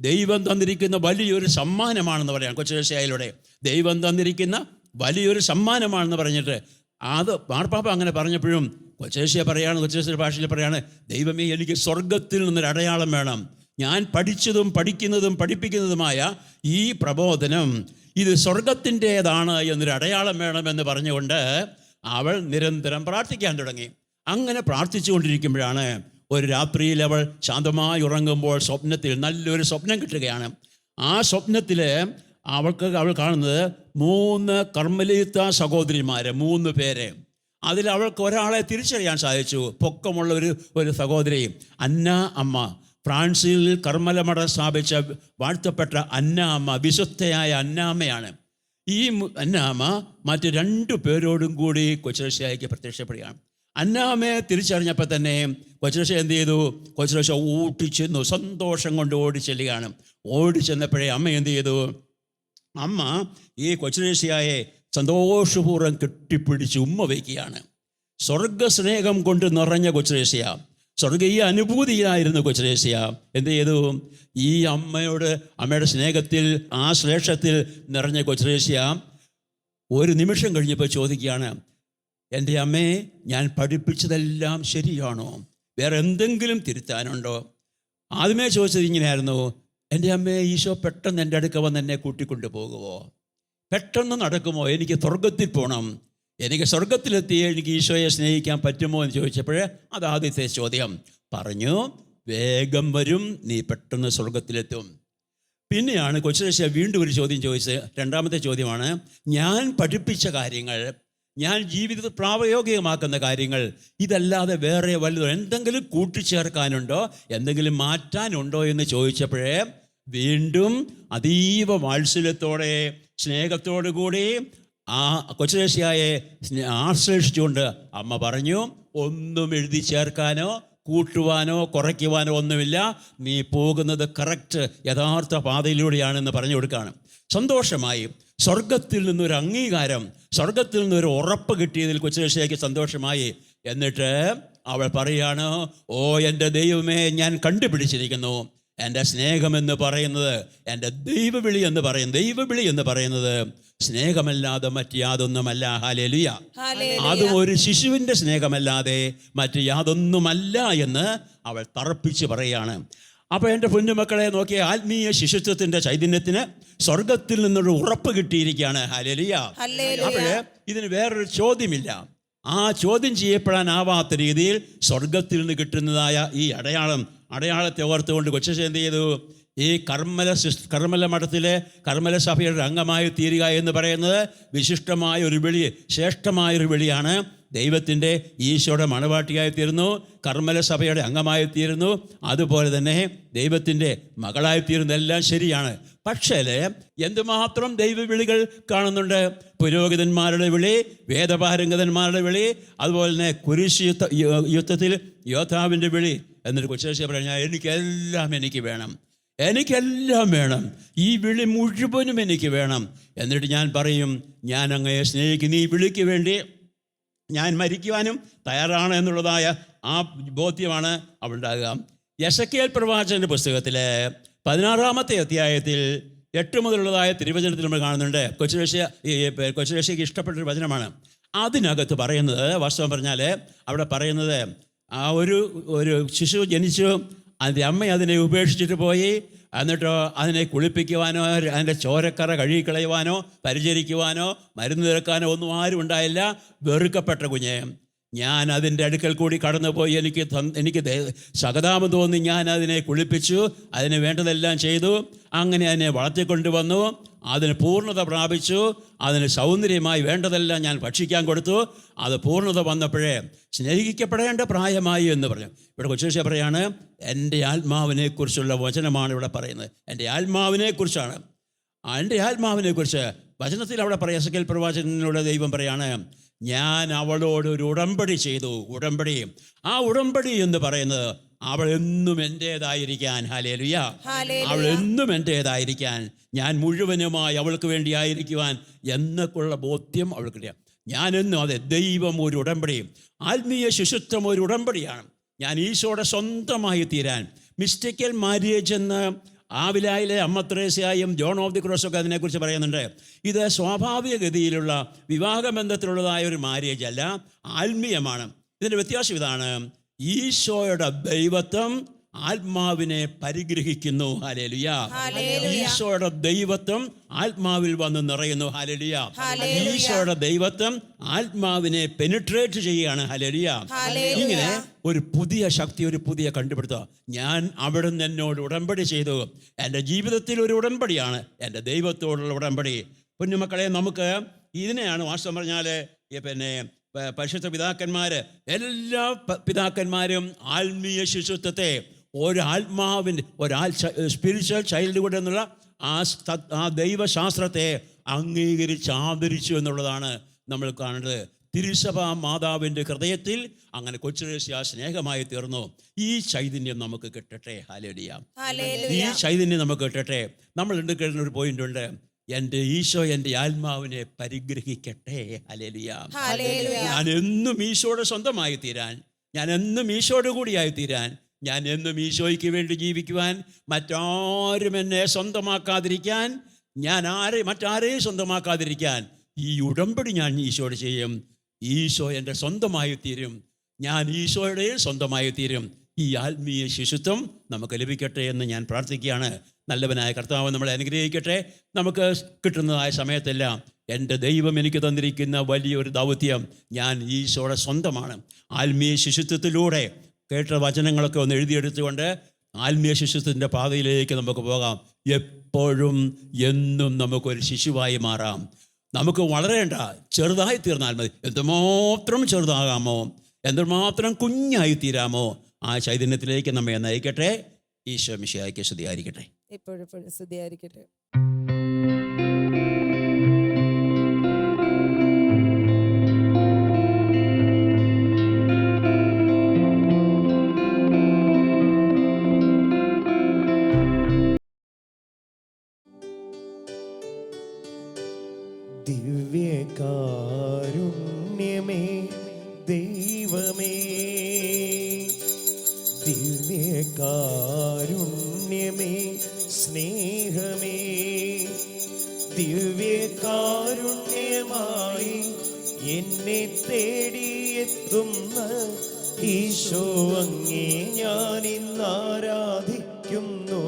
ദൈവം തന്നിരിക്കുന്ന വലിയൊരു സമ്മാനമാണെന്ന് പറയാം. കൊച്ചേശയിലൂടെ ദൈവം തന്നിരിക്കുന്ന വലിയൊരു സമ്മാനമാണെന്ന് പറഞ്ഞിട്ട് അത് മാർപ്പാപ്പ അങ്ങനെ പറഞ്ഞപ്പോഴും കൊച്ചേശിയ ഭാഷയിൽ പറയാണ്, ദൈവമേ, എനിക്ക് സ്വർഗത്തിൽ നിന്നൊരു അടയാളം വേണം. ഞാൻ പഠിച്ചതും പഠിക്കുന്നതും പഠിപ്പിക്കുന്നതുമായ ഈ പ്രബോധനം ഇത് സ്വർഗത്തിൻ്റേതാണ് എന്നൊരു അടയാളം വേണമെന്ന് പറഞ്ഞുകൊണ്ട് അവൾ നിരന്തരം പ്രാർത്ഥിക്കാൻ തുടങ്ങി. അങ്ങനെ പ്രാർത്ഥിച്ചുകൊണ്ടിരിക്കുമ്പോഴാണ് ഒരു രാത്രിയിൽ അവൾ ശാന്തമായി ഉറങ്ങുമ്പോൾ സ്വപ്നത്തിൽ നല്ലൊരു സ്വപ്നം കിട്ടുകയാണ്. ആ സ്വപ്നത്തിൽ അവൾ കാണുന്നത് 3 കർമ്മലീത്ത സഹോദരിമാരെ, 3 പേരെ. അതിൽ അവൾക്ക് ഒരാളെ തിരിച്ചറിയാൻ സാധിച്ചു, പൊക്കമുള്ള ഒരു സഹോദരി, അന്ന അമ്മ. ഫ്രാൻസിൽ കർമ്മലമഠം സ്ഥാപിച്ച വാഴ്ത്തപ്പെട്ട അന്ന അമ്മ, വിശുദ്ധയായ അന്നാമ്മയാണ്. ഈ അന്നാമ്മ മറ്റ് 2 പേരോടും കൂടി കൊച്ചുരക്ഷയ്ക്ക് പ്രത്യക്ഷപ്പെടുകയാണ്. അന്നാമ്മയെ തിരിച്ചറിഞ്ഞപ്പോൾ തന്നെ കൊച്ചുരക്ഷ എന്ത് ചെയ്തു? കൊച്ചുരക്ഷ ഓടിച്ചെന്നു, സന്തോഷം കൊണ്ട് ഓടിച്ചെല്ലുകയാണ്. ഓടിച്ചെന്നപ്പോഴേ അമ്മ എന്ത് ചെയ്തു? അമ്മ ഈ കൊച്ചുരക്ഷയെ സന്തോഷപൂർവ്വം കെട്ടിപ്പിടിച്ച് ഉമ്മ വയ്ക്കുകയാണ്. സ്വർഗസ്നേഹം കൊണ്ട് നിറഞ്ഞ കൊച്ചുരക്ഷയ, സ്വർഗീയ അനുഭൂതിയിലായിരുന്നു കൊച്ചുരക്ഷയ. എന്ത് ചെയ്തു? ഈ അമ്മയുടെ സ്നേഹത്തിൽ, ആ ശ്രേഷ്ഠത്തിൽ നിറഞ്ഞ കൊച്ചുരക്ഷയ ഒരു നിമിഷം കഴിഞ്ഞപ്പോൾ ചോദിക്കുകയാണ്, എൻ്റെ അമ്മേ, ഞാൻ പഠിപ്പിച്ചതെല്ലാം ശരിയാണോ? വേറെ എന്തെങ്കിലും തിരുത്താനുണ്ടോ? ആദ്യമേ ചോദിച്ചത് ഇങ്ങനെയായിരുന്നു, എൻ്റെ അമ്മേ, ഈശോ പെട്ടെന്ന് എൻ്റെ അടുക്ക വന്ന് എന്നെ കൂട്ടിക്കൊണ്ടു പോകുമോ? പെട്ടെന്ന് നടക്കുമോ? എനിക്ക് സ്വർഗത്തിൽ പോകണം, എനിക്ക് സ്വർഗത്തിലെത്തി എനിക്ക് ഈശോയെ സ്നേഹിക്കാൻ പറ്റുമോ എന്ന് ചോദിച്ചപ്പോൾ അത് ആദ്യത്തെ ചോദ്യം. പറഞ്ഞു, വേഗം വരും, നീ പെട്ടെന്ന് സ്വർഗത്തിലെത്തും. പിന്നെയാണ് കൊച്ചുദേശിയ വീണ്ടും ഒരു ചോദ്യം ചോദിച്ചത്. രണ്ടാമത്തെ ചോദ്യമാണ്, ഞാൻ പഠിപ്പിച്ച കാര്യങ്ങൾ, ഞാൻ ജീവിതത്തിൽ പ്രായോഗികമാക്കുന്ന കാര്യങ്ങൾ, ഇതല്ലാതെ വേറെ വലുതോ എന്തെങ്കിലും കൂട്ടിച്ചേർക്കാനുണ്ടോ, എന്തെങ്കിലും മാറ്റാനുണ്ടോ എന്ന് ചോദിച്ചപ്പോഴേ വീണ്ടും അതീവ വാത്സല്യത്തോടെ സ്നേഹത്തോടു കൂടി ആ കൊച്ചുദേശിയായെ ആശ്ലേഷിച്ചുകൊണ്ട് അമ്മ പറഞ്ഞു, ഒന്നും എഴുതി ചേർക്കാനോ കൂട്ടുവാനോ കുറയ്ക്കുവാനോ ഒന്നുമില്ല, നീ പോകുന്നത് കറക്റ്റ് യഥാർത്ഥ പാതയിലൂടെയാണെന്ന് പറഞ്ഞു കൊടുക്കുകയാണ്. സന്തോഷമായി. സ്വർഗത്തിൽ നിന്നൊരു അംഗീകാരം, സ്വർഗത്തിൽ നിന്നൊരു ഉറപ്പ് കിട്ടിയതിൽ കൊച്ചുദേശിക്ക് സന്തോഷമായി. എന്നിട്ട് അവൾ പറയാണ്, ഓ എൻ്റെ ദൈവമേ, ഞാൻ കണ്ടുപിടിച്ചിരിക്കുന്നു, എൻ്റെ സ്നേഹമെന്ന് പറയുന്നത്, എൻ്റെ ദൈവവിളി എന്ന് പറയുന്നത് സ്നേഹമല്ലാതെ മറ്റ് യാതൊന്നുമല്ല. ഹല്ലേലൂയ. അതും ഒരു ശിശുവിൻ്റെ സ്നേഹമല്ലാതെ മറ്റ് യാതൊന്നുമല്ല എന്ന് അവൾ തറപ്പിച്ച് പറയുകയാണ്. അപ്പോൾ എൻ്റെ കുഞ്ഞുമക്കളെ നോക്കിയ ആത്മീയ ശിശുത്വത്തിൻ്റെ ചൈതന്യത്തിന് സ്വർഗത്തിൽ നിന്നൊരു ഉറപ്പ് കിട്ടിയിരിക്കുകയാണ്. ഹല്ലേലൂയ. അപ്പോൾ ഇതിന് വേറൊരു ചോദ്യമില്ല. ആ ചോദ്യം ചെയ്യപ്പെടാനാവാത്ത രീതിയിൽ സ്വർഗത്തിൽ നിന്ന് കിട്ടുന്നതായ ഈ അടയാളത്തെ ഓർത്തുകൊണ്ട് കൊച്ചുശ എന്ത് ചെയ്തു? ഈ കർമ്മല മഠത്തിലെ കർമ്മല സഭയുടെ അംഗമായി തീരുക എന്ന് പറയുന്നത് വിശിഷ്ടമായ ഒരു വിളി, ശ്രേഷ്ഠമായൊരു വിളിയാണ്. ദൈവത്തിൻ്റെ ഈശോയുടെ മണവാട്ടിയായി തീരുന്നു, കർമ്മല സഭയുടെ അംഗമായി തീരുന്നു, അതുപോലെ തന്നെ ദൈവത്തിൻ്റെ മകളായി തീരുന്നു. എല്ലാം ശരിയാണ്. പക്ഷേ എന്തുമാത്രം ദൈവവിളികൾ കാണുന്നുണ്ട്. പുരോഹിതന്മാരുടെ വിളി, വേദപാരംഗതന്മാരുടെ വിളി, അതുപോലെ തന്നെ കുരിശ് യുദ്ധത്തിൽ യോദ്ധാവിൻ്റെ വിളി. എന്നിട്ട് കൊച്ചുദേശി പറഞ്ഞാൽ എനിക്കെല്ലാം വേണം, ഈ വിളി മുഴുവനും എനിക്ക് വേണം. എന്നിട്ട് ഞാൻ പറയും, ഞാൻ അങ്ങയെ സ്നേഹിക്കുന്ന ഈ വിളിക്ക് വേണ്ടി ഞാൻ മരിക്കുവാനും തയ്യാറാണ് എന്നുള്ളതായ ആ ബോധ്യമാണ് അവളുണ്ടാകുക. യെശയ്ക്കേൽ പ്രവാചകന്റെ പുസ്തകത്തിലെ 16-ാമത്തെ അധ്യായത്തിൽ 8 മുതലുള്ളതായ തിരുവചനത്തിൽ നമ്മൾ കാണുന്നുണ്ട്. കൊച്ചുദേശിക്ക് ഇഷ്ടപ്പെട്ടൊരു വചനമാണ്. അതിനകത്ത് പറയുന്നത്, വാസ്തവം പറഞ്ഞാൽ അവിടെ പറയുന്നത്, ആ ഒരു ശിശു ജനിച്ചു, അതിൻ്റെ അമ്മ അതിനെ ഉപേക്ഷിച്ചിട്ട് പോയി. എന്നിട്ടോ അതിനെ കുളിപ്പിക്കുവാനോ അതിൻ്റെ ചോരക്കറ കഴുകിക്കളയുവാനോ പരിചരിക്കുവാനോ മരുന്ന് തീർക്കാനോ ഒന്നും ആരും ഉണ്ടായില്ല. വെറുക്കപ്പെട്ട കുഞ്ഞ്. ഞാൻ അതിൻ്റെ അടുക്കൽ കൂടി കടന്നുപോയി, എനിക്ക് സഹതാപം തോന്നി, ഞാൻ അതിനെ കുളിപ്പിച്ചു, അതിന് വേണ്ടതെല്ലാം ചെയ്തു. അങ്ങനെ അതിനെ വളർത്തിക്കൊണ്ടുവന്നു, അതിന് പൂർണ്ണത പ്രാപിച്ചു, അതിന് സൗന്ദര്യമായി വേണ്ടതെല്ലാം ഞാൻ ഭക്ഷിക്കാൻ കൊടുത്തു. അത് പൂർണ്ണത വന്നപ്പോഴേ സ്നേഹിക്കപ്പെടേണ്ട പ്രായമായി എന്ന് പറഞ്ഞു. ഇവിടെ കൊച്ചുശ പറയാണ്, എൻ്റെ ആത്മാവിനെക്കുറിച്ചുള്ള വചനമാണ് ഇവിടെ പറയുന്നത്. എൻ്റെ ആത്മാവിനെക്കുറിച്ചാണ്. എൻ്റെ ആത്മാവിനെക്കുറിച്ച് വചനത്തിൽ അവിടെ പറയാം. യെശയ്ക്കേൽ പ്രവാചകനിലൂടെ ദൈവം പറയാണ്, ഞാൻ അവളോട് ഒരു ഉടമ്പടി ചെയ്തു. ആ ഉടമ്പടി എന്ന് പറയുന്നത് അവൾ എന്നും എൻ്റേതായിരിക്കാൻ. ഹല്ലേലൂയ. അവൾ എന്നും എൻ്റേതായിരിക്കാൻ, ഞാൻ മുഴുവനുമായി അവൾക്ക് വേണ്ടി ആയിരിക്കുവാൻ എന്നൊക്കെയുള്ള ബോധ്യം അവൾക്കില്ല. ഞാനെന്നും അതെ, ദൈവം ഒരു ഉടമ്പടി, ആത്മീയ ശിശുത്വം ഒരു ഉടമ്പടിയാണ്. ഞാൻ ഈശോയുടെ സ്വന്തമായി തീരാൻ. മിസ്റ്റേക്കൽ മാര്യേജ് എന്ന് ആവിലായിലെ അമ്മ ത്രേസ്യായും ജോൺ ഓഫ് ദി ക്രോസൊക്കെ അതിനെക്കുറിച്ച് പറയുന്നുണ്ട്. ഇത് സ്വാഭാവികഗതിയിലുള്ള വിവാഹബന്ധത്തിലുള്ളതായ ഒരു മാര്യേജ് അല്ല, ആത്മീയമാണ്. ഇതിൻ്റെ വ്യത്യാസം ഇതാണ്, ഈശോയുടെ ദൈവത്വം ആത്മാവിനെ പരിഗ്രഹിക്കുന്നു. ഹല്ലേലൂയ. ഈശോയുടെ ദൈവത്വം ആത്മാവിൽ വന്ന് നിറയുന്നു. ഹല്ലേലൂയ. ഈശോയുടെ ദൈവത്വം ആത്മാവിനെ പെനിട്രേറ്റ് ചെയ്യുകയാണ്. ഹല്ലേലൂയ. ഇങ്ങനെ ഒരു പുതിയ ശക്തി, ഒരു പുതിയ കണ്ടുപിടുത്തം. ഞാൻ അവിടുന്ന് എന്നോട് ഉടമ്പടി ചെയ്തു. എൻ്റെ ജീവിതത്തിൽ ഒരു ഉടമ്പടിയാണ് എൻ്റെ ദൈവത്തോടുള്ള ഉടമ്പടി. കുഞ്ഞുമക്കളെ, നമുക്ക് ഇതിനെയാണ് വാസ്തവം പറഞ്ഞാൽ പരിശുദ്ധ പിതാക്കന്മാർ, എല്ലാ പിതാക്കന്മാരും ആത്മീയ ശിശുത്വത്തെ സ്പിരിച്വൽ ചൈൽഡ്ഹുഡ് എന്നുള്ള ആ ദൈവശാസ്ത്രത്തെ അംഗീകരിച്ച് ആദരിച്ചു എന്നുള്ളതാണ് നമ്മൾ കാണുന്നത്. തിരുസഭ മാതാവിൻ്റെ ഹൃദയത്തിൽ അങ്ങനെ കൊച്ചുദേശി സ്നേഹമായി തീർന്നു. ഈ ചൈതന്യം നമുക്ക് കിട്ടട്ടെ. ഹല്ലേലൂയ. ഈ ചൈതന്യം നമുക്ക് കിട്ടട്ടെ. നമ്മൾ എടുക്കുന്ന ഒരു പോയിന്റ് ഉണ്ട്, എൻ്റെ ഈശോ എൻ്റെ ആത്മാവിനെ പരിഗ്രഹിക്കട്ടെ. ഹല്ലേലൂയ. ഞാൻ എന്നും ഈശോയുടെ സ്വന്തമായി തീരാൻ, ഞാൻ എന്നും ഈശോയുടെ കൂടിയായി തീരാൻ, ഞാൻ എന്നും ഈശോയ്ക്ക് വേണ്ടി ജീവിക്കുവാൻ, മറ്റാരും എന്നെ സ്വന്തമാക്കാതിരിക്കാൻ, ഞാൻ മറ്റാരെയും സ്വന്തമാക്കാതിരിക്കാൻ ഈ ഉടമ്പടി ഞാൻ ഈശോയോട് ചെയ്യും. ഈശോ എൻ്റെ സ്വന്തമായി തീരും, ഞാൻ ഈശോയുടെ സ്വന്തമായി തീരും. ഈ ആത്മീയ ശിശുത്വം നമുക്ക് ലഭിക്കട്ടെ എന്ന് ഞാൻ പ്രാർത്ഥിക്കുകയാണ്. നല്ലവനായ കർത്താവ് നമ്മളെ അനുഗ്രഹിക്കട്ടെ. നമുക്ക് കിട്ടുന്നതായ സമയത്തെല്ലാം എൻ്റെ ദൈവം എനിക്ക് തന്നിരിക്കുന്ന വലിയൊരു ദൗത്യം, ഞാൻ ഈശോയുടെ സ്വന്തമാണ്. ആത്മീയ ശിശുത്വത്തിലൂടെ കേട്ട വചനങ്ങളൊക്കെ ഒന്ന് എഴുതിയെടുത്തുകൊണ്ട് ആത്മീയ ശിശുത്വത്തിൻ്റെ പാതയിലേക്ക് നമുക്ക് പോകാം. എപ്പോഴും എന്നും നമുക്കൊരു ശിശുവായി മാറാം. നമുക്ക് വളരേണ്ട, ചെറുതായി തീർന്നാൽ മതി. എന്തുമാത്രം ചെറുതാകാമോ, എന്തുമാത്രം കുഞ്ഞായി തീരാമോ, ആ ചൈതന്യത്തിലേക്ക് നമ്മെ നയിക്കട്ടെ. ഈശോ മിശിഹായ്ക്ക് സ്തുതിയായിരിക്കട്ടെ. ഇപ്പോഴും സ്തുതിയായിരിക്കട്ടെ. ദിവ്യകാരുണ്യമേ ദൈവമേ, ദിവ്യകാരുണ്യമേ സ്നേഹമേ, ദിവ്യകാരുണ്യമായി എന്നെ തേടിയെത്തുന്ന ഈശോ അങ്ങേ ഞാൻ ഇന്ന് ആരാധിക്കുന്നു.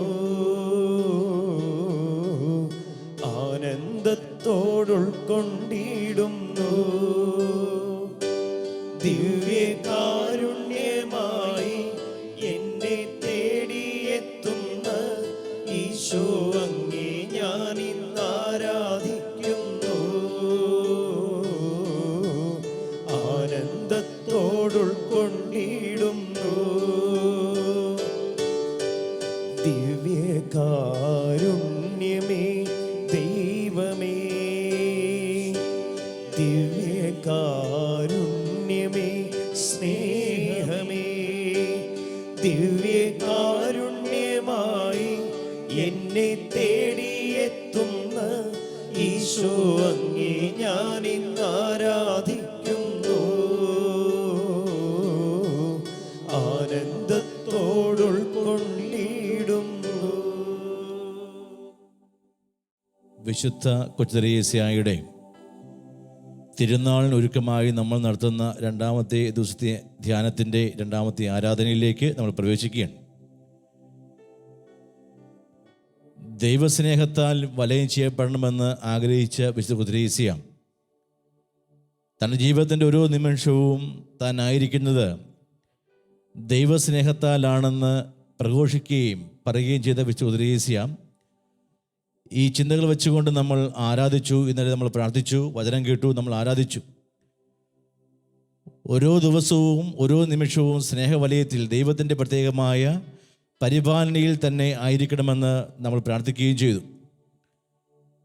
ആനന്ദത്തോടുൾക്കൊണ്ടിടുന്നു. ദിവ്യകാരുണ്യമായി എന്നെ തേടിയെത്തുന്ന ഈശോ അങ്ങേ ഞാൻ ഇന്ന് ആരാധിക്കുന്നു. ആനന്ദത്തോടുൾക്കൊണ്ടിടുന്നു. ദിവ്യകാരുണ്യമേ ദൈവമേ, ദിവ്യകാരുണ്യമേ സ്നേഹമേ, ദിവ്യകാരുണ്യമായി എന്നെ തേടിയെത്തുന്ന ഈശോ അങ്ങേ ഞാൻ ഇന്ന് ആരാധിക്കുന്നു. ആനന്ദത്തോടുൾക്കൊണ്ടിടുന്നു. വിശുദ്ധ കൊച്ചുത്രേസ്യായുടെ തിരുനാളിന് ഒരുക്കമായി നമ്മൾ നടത്തുന്ന രണ്ടാമത്തെ ദിവസത്തെ ധ്യാനത്തിൻ്റെ രണ്ടാമത്തെ ആരാധനയിലേക്ക് നമ്മൾ പ്രവേശിക്കുകയാണ്. ദൈവസ്നേഹത്താൽ വലയം ചെയ്യപ്പെടണമെന്ന് ആഗ്രഹിച്ച വിശുദ്ധ കൊച്ചുത്രേസ്യ തൻ്റെ ജീവിതത്തിൻ്റെ ഓരോ നിമിഷവും താൻ ആയിരിക്കുന്നത് ദൈവസ്നേഹത്താലാണെന്ന് പ്രഘോഷിക്കുകയും പറയുകയും ചെയ്ത വിശുദ്ധ കൊച്ചുത്രേസ്യ ഈ ചിന്തകൾ വെച്ചുകൊണ്ട് നമ്മൾ ആരാധിച്ചു. ഇന്നലെ നമ്മൾ പ്രാർത്ഥിച്ചു, വചനം കേട്ടു, നമ്മൾ ആരാധിച്ചു. ഓരോ ദിവസവും ഓരോ നിമിഷവും സ്നേഹവലയത്തിൽ ദൈവത്തിൻ്റെ പ്രത്യേകമായ പരിപാലനയിൽ തന്നെ ആയിരിക്കണമെന്ന് നമ്മൾ പ്രാർത്ഥിക്കുകയും ചെയ്തു.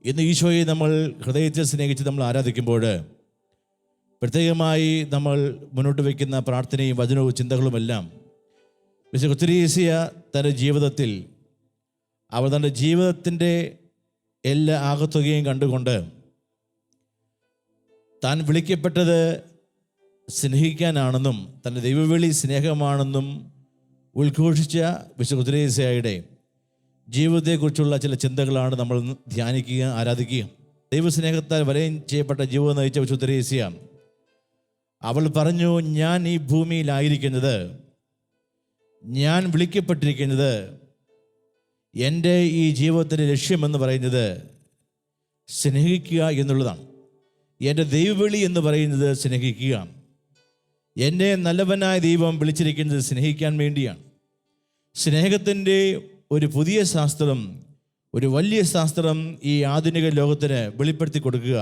ഇന്ന് ഈശോയെ നമ്മൾ ഹൃദയത്തിൽ സ്നേഹിച്ച് നമ്മൾ ആരാധിക്കുമ്പോൾ പ്രത്യേകമായി നമ്മൾ മുന്നോട്ട് വയ്ക്കുന്ന പ്രാർത്ഥനയും വചനവും ചിന്തകളുമെല്ലാം വിശുദ്ധ കൊച്ചുത്രേസ്യ തൻ്റെ ജീവിതത്തിൽ അവൾ തൻ്റെ ജീവിതത്തിൻ്റെ എല്ലാ ആകത്തുകയും കണ്ടുകൊണ്ട് താൻ വിളിക്കപ്പെട്ടത് സ്നേഹിക്കാനാണെന്നും തൻ്റെ ദൈവവിളി സ്നേഹമാണെന്നും ഉദ്ഘോഷിച്ച വിശുദ്ധ കൊച്ചുത്രേസ്യയുടെ ജീവിതത്തെക്കുറിച്ചുള്ള ചില ചിന്തകളാണ് നമ്മൾ ധ്യാനിക്കുക, ആരാധിക്കുക. ദൈവസ്നേഹത്താൽ വലയം ചെയ്യപ്പെട്ട ജീവിതം നയിച്ച വിശുദ്ധ കൊച്ചുത്രേസ്യ അവൾ പറഞ്ഞു, ഞാൻ ഈ ഭൂമിയിലായിരിക്കുന്നത്, ഞാൻ വിളിക്കപ്പെട്ടിരിക്കുന്നത്, എൻ്റെ ഈ ജീവിതത്തിൻ്റെ ലക്ഷ്യമെന്ന് പറയുന്നത് സ്നേഹിക്കുക എന്നുള്ളതാണ്. എൻ്റെ ദൈവവിളി എന്ന് പറയുന്നത് സ്നേഹിക്കുക. എന്നെ നല്ലവനായ ദൈവം വിളിച്ചിരിക്കുന്നത് സ്നേഹിക്കാൻ വേണ്ടിയാണ്. സ്നേഹത്തിൻ്റെ ഒരു പുതിയ ശാസ്ത്രം, ഒരു വലിയ ശാസ്ത്രം ഈ ആധുനിക ലോകത്തിന് വെളിപ്പെടുത്തി കൊടുക്കുക.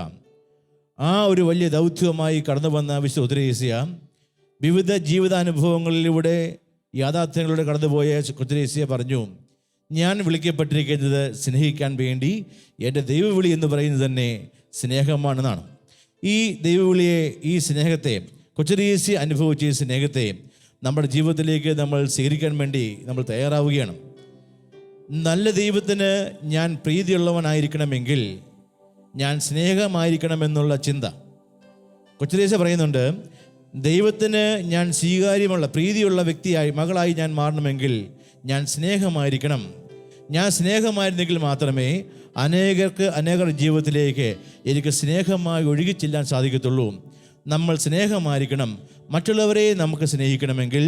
ആ ഒരു വലിയ ദൗത്യവുമായി കടന്നു വന്ന വിശുദ്ധ കൊച്ചുത്രേസ്യ വിവിധ ജീവിതാനുഭവങ്ങളിലൂടെ യാഥാർത്ഥ്യങ്ങളിലൂടെ കടന്നുപോയ കൊച്ചുത്രേസ്യ പറഞ്ഞു, ഞാൻ വിളിക്കപ്പെട്ടിരിക്കുന്നത് സ്നേഹിക്കാൻ വേണ്ടി. എൻ്റെ ദൈവവിളി എന്ന് പറയുന്നത് തന്നെ സ്നേഹമാണെന്നാണ്. ഈ ദൈവവിളിയെ, ഈ സ്നേഹത്തെ, കൊച്ചുത്രേസ്യ അനുഭവിച്ച ഈ സ്നേഹത്തെ നമ്മുടെ ജീവിതത്തിലേക്ക് നമ്മൾ സ്വീകരിക്കാൻ വേണ്ടി നമ്മൾ തയ്യാറാവുകയാണ്. നല്ല ദൈവത്തിന് ഞാൻ പ്രീതിയുള്ളവനായിരിക്കണമെങ്കിൽ ഞാൻ സ്നേഹമായിരിക്കണമെന്നുള്ള ചിന്ത. കൊച്ചുത്രേസ്യ പറയുന്നുണ്ട്, ദൈവത്തിന് ഞാൻ സ്വീകാര്യമുള്ള പ്രീതിയുള്ള വ്യക്തിയായി, മകളായി ഞാൻ മാറണമെങ്കിൽ ഞാൻ സ്നേഹമായിരിക്കണം. ഞാൻ സ്നേഹമായിരുന്നെങ്കിൽ മാത്രമേ അനേകരുടെ ജീവിതത്തിലേക്ക് എനിക്ക് സ്നേഹമായി ഒഴുകിച്ചെല്ലാൻ സാധിക്കത്തുള്ളൂ. നമ്മൾ സ്നേഹമായിരിക്കണം. മറ്റുള്ളവരെ നമുക്ക് സ്നേഹിക്കണമെങ്കിൽ,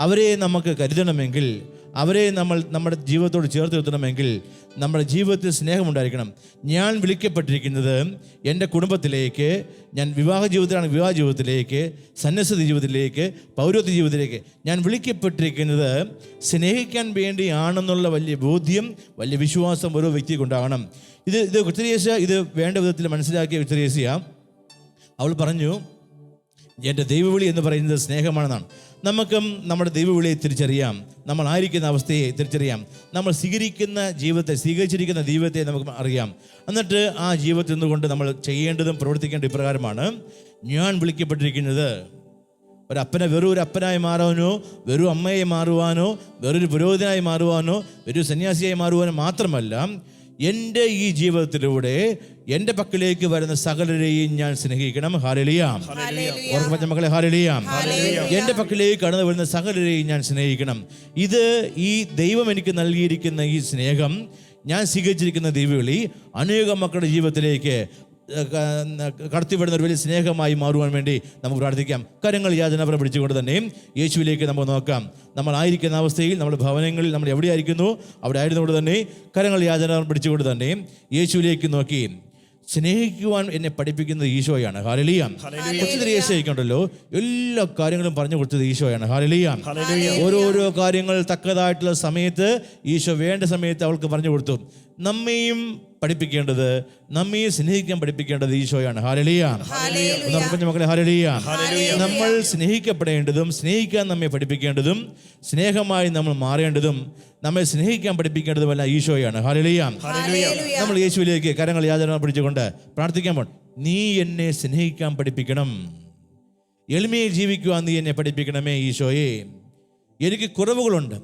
അവരെ നമുക്ക് കരുതണമെങ്കിൽ, അവരെ നമ്മൾ നമ്മുടെ ജീവിതത്തോട് ചേർത്ത് നിർത്തണമെങ്കിൽ നമ്മുടെ ജീവിതത്തിൽ സ്നേഹമുണ്ടായിരിക്കണം. ഞാൻ വിളിക്കപ്പെട്ടിരിക്കുന്നത് എൻ്റെ കുടുംബത്തിലേക്ക്, ഞാൻ വിവാഹ ജീവിതത്തിലേക്ക്, സന്യസ്ത ജീവിതത്തിലേക്ക്, പൗരോഹിത്യ ജീവിതത്തിലേക്ക് ഞാൻ വിളിക്കപ്പെട്ടിരിക്കുന്നത് സ്നേഹിക്കാൻ വേണ്ടിയാണെന്നുള്ള വലിയ ബോധ്യം, വലിയ വിശ്വാസം ഓരോ വ്യക്തിക്കുണ്ടാകണം. ഇത് കുത്തരേസ്യ ഇത് വേണ്ട വിധത്തിൽ മനസ്സിലാക്കിയ കുത്തരേസ്യ അവൾ പറഞ്ഞു, എൻ്റെ ദൈവവിളി എന്ന് പറയുന്നത് സ്നേഹമാണെന്നാണ്. നമുക്കും നമ്മുടെ ദൈവവിളിയെ തിരിച്ചറിയാം, നമ്മളായിരിക്കുന്ന അവസ്ഥയെ തിരിച്ചറിയാം, നമ്മൾ സ്വീകരിച്ചിരിക്കുന്ന ജീവിതത്തെ നമുക്ക് അറിയാം. എന്നിട്ട് ആ ജീവിതത്തിൽ നിന്നുകൊണ്ട് നമ്മൾ ചെയ്യേണ്ടതും പ്രവർത്തിക്കേണ്ട ഇപ്രകാരമാണ്. ഞാൻ വിളിക്കപ്പെട്ടിരിക്കുന്നത് വെറും ഒരു അപ്പനായി മാറാനോ, വെറും അമ്മയെ മാറുവാനോ, വേറൊരു പുരോഹിതനായി മാറുവാനോ, ഒരു സന്യാസിയായി മാറുവാനോ മാത്രമല്ല, എൻ്റെ ഈ ജീവിതത്തിലൂടെ എൻ്റെ പക്കലേക്ക് വരുന്ന സകലരെയും ഞാൻ സ്നേഹിക്കണം. ഹല്ലേലൂയ. ഓർമ്മ മക്കളെ, ഹല്ലേലൂയ. എൻ്റെ പക്കലേക്ക് കടന്നു വരുന്ന സകലരെയും ഞാൻ സ്നേഹിക്കണം. ഇത് ഈ ദൈവം എനിക്ക് നൽകിയിരിക്കുന്ന ഈ സ്നേഹം, ഞാൻ സ്വീകരിച്ചിരിക്കുന്ന ദൈവവിളി അനേകം മക്കളുടെ ജീവിതത്തിലേക്ക് കടത്തിവിടുന്ന ഒരു വലിയ സ്നേഹമായി മാറുവാൻ വേണ്ടി നമുക്ക് പ്രാർത്ഥിക്കാം. കരങ്ങൾ യാചനാപരം പിടിച്ചുകൊണ്ട് തന്നെ യേശുവിലേക്ക് നമുക്ക് നോക്കാം. നമ്മളായിരിക്കുന്ന അവസ്ഥയിൽ, നമ്മുടെ ഭവനങ്ങളിൽ നമ്മൾ എവിടെയായിരിക്കുന്നു അവിടെ ആയിരുന്നുകൊണ്ട് തന്നെ കരങ്ങൾ യാചനാപരം പിടിച്ചുകൊണ്ട് തന്നെ യേശുവിലേക്ക് നോക്കി സ്നേഹിക്കുവാൻ എന്നെ പഠിപ്പിക്കുന്നത് ഈശോയാണ്. ഹല്ലേലൂയ. കൊച്ചു യേശുണ്ടല്ലോ, എല്ലാ കാര്യങ്ങളും പറഞ്ഞു കൊടുത്തത് ഈശോയാണ്. ഹല്ലേലൂയ. ഓരോരോ കാര്യങ്ങൾ തക്കതായിട്ടുള്ള സമയത്ത് ഈശോ വേണ്ട സമയത്ത് അവൾക്ക് പറഞ്ഞു കൊടുത്തു. നമ്മയും പഠിപ്പിക്കേണ്ടത്, നമ്മയെ സ്നേഹിക്കാൻ പഠിപ്പിക്കേണ്ടത് ഈശോയാണ്. ഹല്ലേലൂയ. മക്കളെ, ഹല്ലേലൂയ. നമ്മൾ സ്നേഹിക്കപ്പെടേണ്ടതും സ്നേഹിക്കാൻ നമ്മെ പഠിപ്പിക്കേണ്ടതും സ്നേഹമായി നമ്മൾ മാറേണ്ടതും നമ്മെ സ്നേഹിക്കാൻ പഠിപ്പിക്കേണ്ടതുമല്ല ഈശോയാണ്. ഹല്ലേലൂയ. നമ്മൾ യേശുവിലേക്ക് കരങ്ങൾ യാചന പിടിച്ചുകൊണ്ട് പ്രാർത്ഥിക്കാൻ പോകണം. നീ എന്നെ സ്നേഹിക്കാൻ പഠിപ്പിക്കണം, എളിമയിൽ ജീവിക്കുവാൻ നീ എന്നെ പഠിപ്പിക്കണമേ ഈശോയെ. എനിക്ക് കുറവുകളുണ്ട്,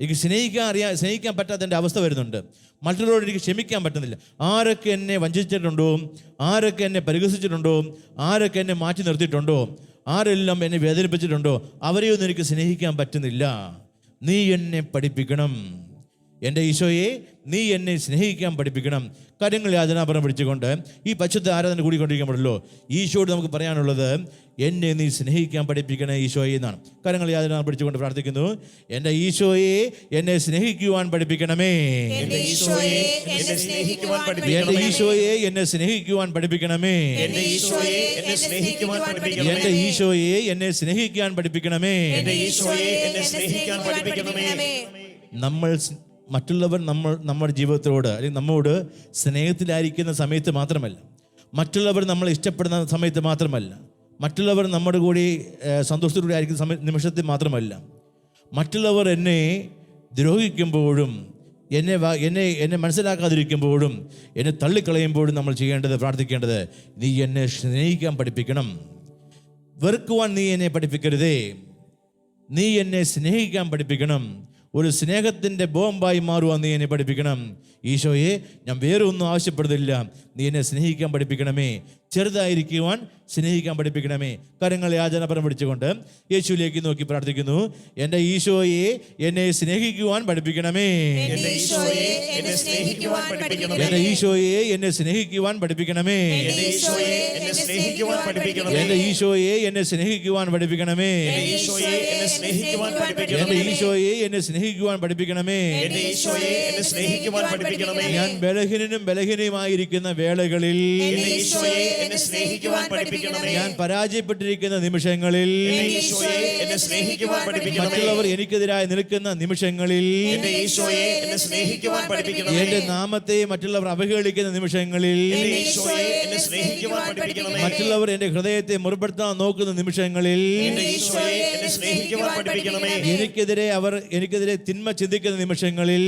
എനിക്ക് സ്നേഹിക്കാൻ പറ്റാത്തതിൻ്റെ അവസ്ഥ വരുന്നുണ്ട്. മറ്റുള്ളവരോട് എനിക്ക് ക്ഷമിക്കാൻ പറ്റുന്നില്ല. ആരൊക്കെ എന്നെ വഞ്ചിച്ചിട്ടുണ്ടോ, ആരൊക്കെ എന്നെ പരിഹസിച്ചിട്ടുണ്ടോ, ആരൊക്കെ എന്നെ മാറ്റി നിർത്തിയിട്ടുണ്ടോ, ആരെല്ലാം എന്നെ വേദനിപ്പിച്ചിട്ടുണ്ടോ, അവരെയൊന്നും എനിക്ക് സ്നേഹിക്കാൻ പറ്റുന്നില്ല. നീ എന്നെ പഠിപ്പിക്കണം എൻ്റെ ഈശോയെ, നീ എന്നെ സ്നേഹിക്കാൻ പഠിപ്പിക്കണം. കാര്യങ്ങൾ യാചനാപരം പിടിച്ചുകൊണ്ട് ഈ പരിശുദ്ധ ആരാധന കൂടിക്കൊണ്ടിരിക്കുമ്പോഴല്ലോ ഈശോയോട് നമുക്ക് പറയാനുള്ളത്, എന്നെ നീ സ്നേഹിക്കാൻ പഠിപ്പിക്കണേ ഈശോയെ എന്നാണ്. കാര്യങ്ങൾ യാചന പിടിച്ചുകൊണ്ട് പ്രാർത്ഥിക്കുന്നു. എൻ്റെ ഈശോയെ, എന്നെ സ്നേഹിക്കുവാൻ പഠിപ്പിക്കണമേ. എൻ്റെ ഈശോയെ, എന്നെ സ്നേഹിക്കുവാൻ പഠിപ്പിക്കണമേ. എൻ്റെ ഈശോയെ, എന്നെ സ്നേഹിക്കാൻ പഠിപ്പിക്കണമേ. നമ്മൾ മറ്റുള്ളവർ നമ്മുടെ ജീവിതത്തോട് അല്ലെങ്കിൽ നമ്മോട് സ്നേഹത്തിലായിരിക്കുന്ന സമയത്ത് മാത്രമല്ല, മറ്റുള്ളവർ നമ്മളെ ഇഷ്ടപ്പെടുന്ന സമയത്ത് മാത്രമല്ല, മറ്റുള്ളവർ നമ്മുടെ കൂടി സന്തോഷത്തോടെ ആയിരിക്കുന്ന നിമിഷത്തിൽ മാത്രമല്ല, മറ്റുള്ളവർ എന്നെ ദ്രോഹിക്കുമ്പോഴും എന്നെ മനസ്സിലാക്കാതിരിക്കുമ്പോഴും എന്നെ തള്ളിക്കളയുമ്പോഴും നമ്മൾ ചെയ്യേണ്ടത്, പ്രാർത്ഥിക്കേണ്ടത്, നീ എന്നെ സ്നേഹിക്കാൻ പഠിപ്പിക്കണം. വെറുക്കുവാൻ നീ എന്നെ പഠിപ്പിക്കരുതേ, നീ എന്നെ സ്നേഹിക്കാൻ പഠിപ്പിക്കണം. ഒരു സ്നേഹത്തിൻ്റെ ബോംബായി മാറുവാൻ നീ എന്നെ പഠിപ്പിക്കണം. ഈശോയെ, ഞാൻ വേറെ ഒന്നും ആവശ്യപ്പെടുന്നില്ല, നീ എന്നെ സ്നേഹിക്കാൻ പഠിപ്പിക്കണമേ. ചെറുതായിരിക്കുവാൻ സ്നേഹിക്കാൻ പഠിപ്പിക്കണമേ. കരങ്ങൾ യാചനാപരം പിടിച്ചുകൊണ്ട് യേശുവിലേക്ക് നോക്കി പ്രാർത്ഥിക്കുന്നു. എൻ്റെ ഈശോയെ, എന്നെ സ്നേഹിക്കുവാൻ പഠിപ്പിക്കണമേ. എൻ്റെ ഈശോയെ, എന്നെ സ്നേഹിക്കുവാൻ പഠിപ്പിക്കണമേ. എൻ്റെ ഈശോയെ, എന്നെ സ്നേഹിക്കുവാൻ പഠിപ്പിക്കണമേ. എൻ്റെ ഈശോയെ, എന്നെ സ്നേഹിക്കുവാൻ പഠിപ്പിക്കണമേ. എൻ്റെ ഈശോയെ, എന്നെ സ്നേഹിക്കുവാൻ പഠിപ്പിക്കണമേ. എൻ്റെ ഈശോയെ, എന്നെ സ്നേഹിക്കുവാൻ പഠിപ്പിക്കണമേ. എൻ്റെ ഈശോയെ, എന്നെ സ്നേഹിക്കുവാൻ പഠിപ്പിക്കണമേ. എൻ്റെ ഈശോയെ, എന്നെ സ്നേഹിക്കുവാൻ പഠിപ്പിക്കണമേ. ഞാൻ ബലഹീനമായിരിക്കുന്ന വേളകളിൽ, എന്നെ സ്നേഹിക്കുവാൻ പഠിപ്പിക്കണമേ. ഞാൻ പരാജയപ്പെട്ടിരിക്കുന്ന നിമിഷങ്ങളിൽ, എന്നെ സ്നേഹിക്കുവാൻ പഠിപ്പിക്കണമേ. മറ്റുള്ളവർ എനിക്കെതിരായി നിൽക്കുന്ന നിമിഷങ്ങളിൽ, എന്നെ സ്നേഹിക്കുവാൻ പഠിപ്പിക്കണമേ. എന്റെ നാമത്തെ മറ്റുള്ളവർ അവഹേളിക്കുന്ന നിമിഷങ്ങളിൽ, എന്നെ സ്നേഹിക്കുവാൻ പഠിപ്പിക്കണമേ. മറ്റുള്ളവർ എന്റെ ഹൃദയത്തെ മുറിപ്പെടുത്താൻ നോക്കുന്ന നിമിഷങ്ങളിൽ, എന്നെ സ്നേഹിക്കുവാൻ പഠിപ്പിക്കണമേ. എനിക്കെതിരെ തിന്മ ചിന്തിക്കുന്ന നിമിഷങ്ങളിൽ,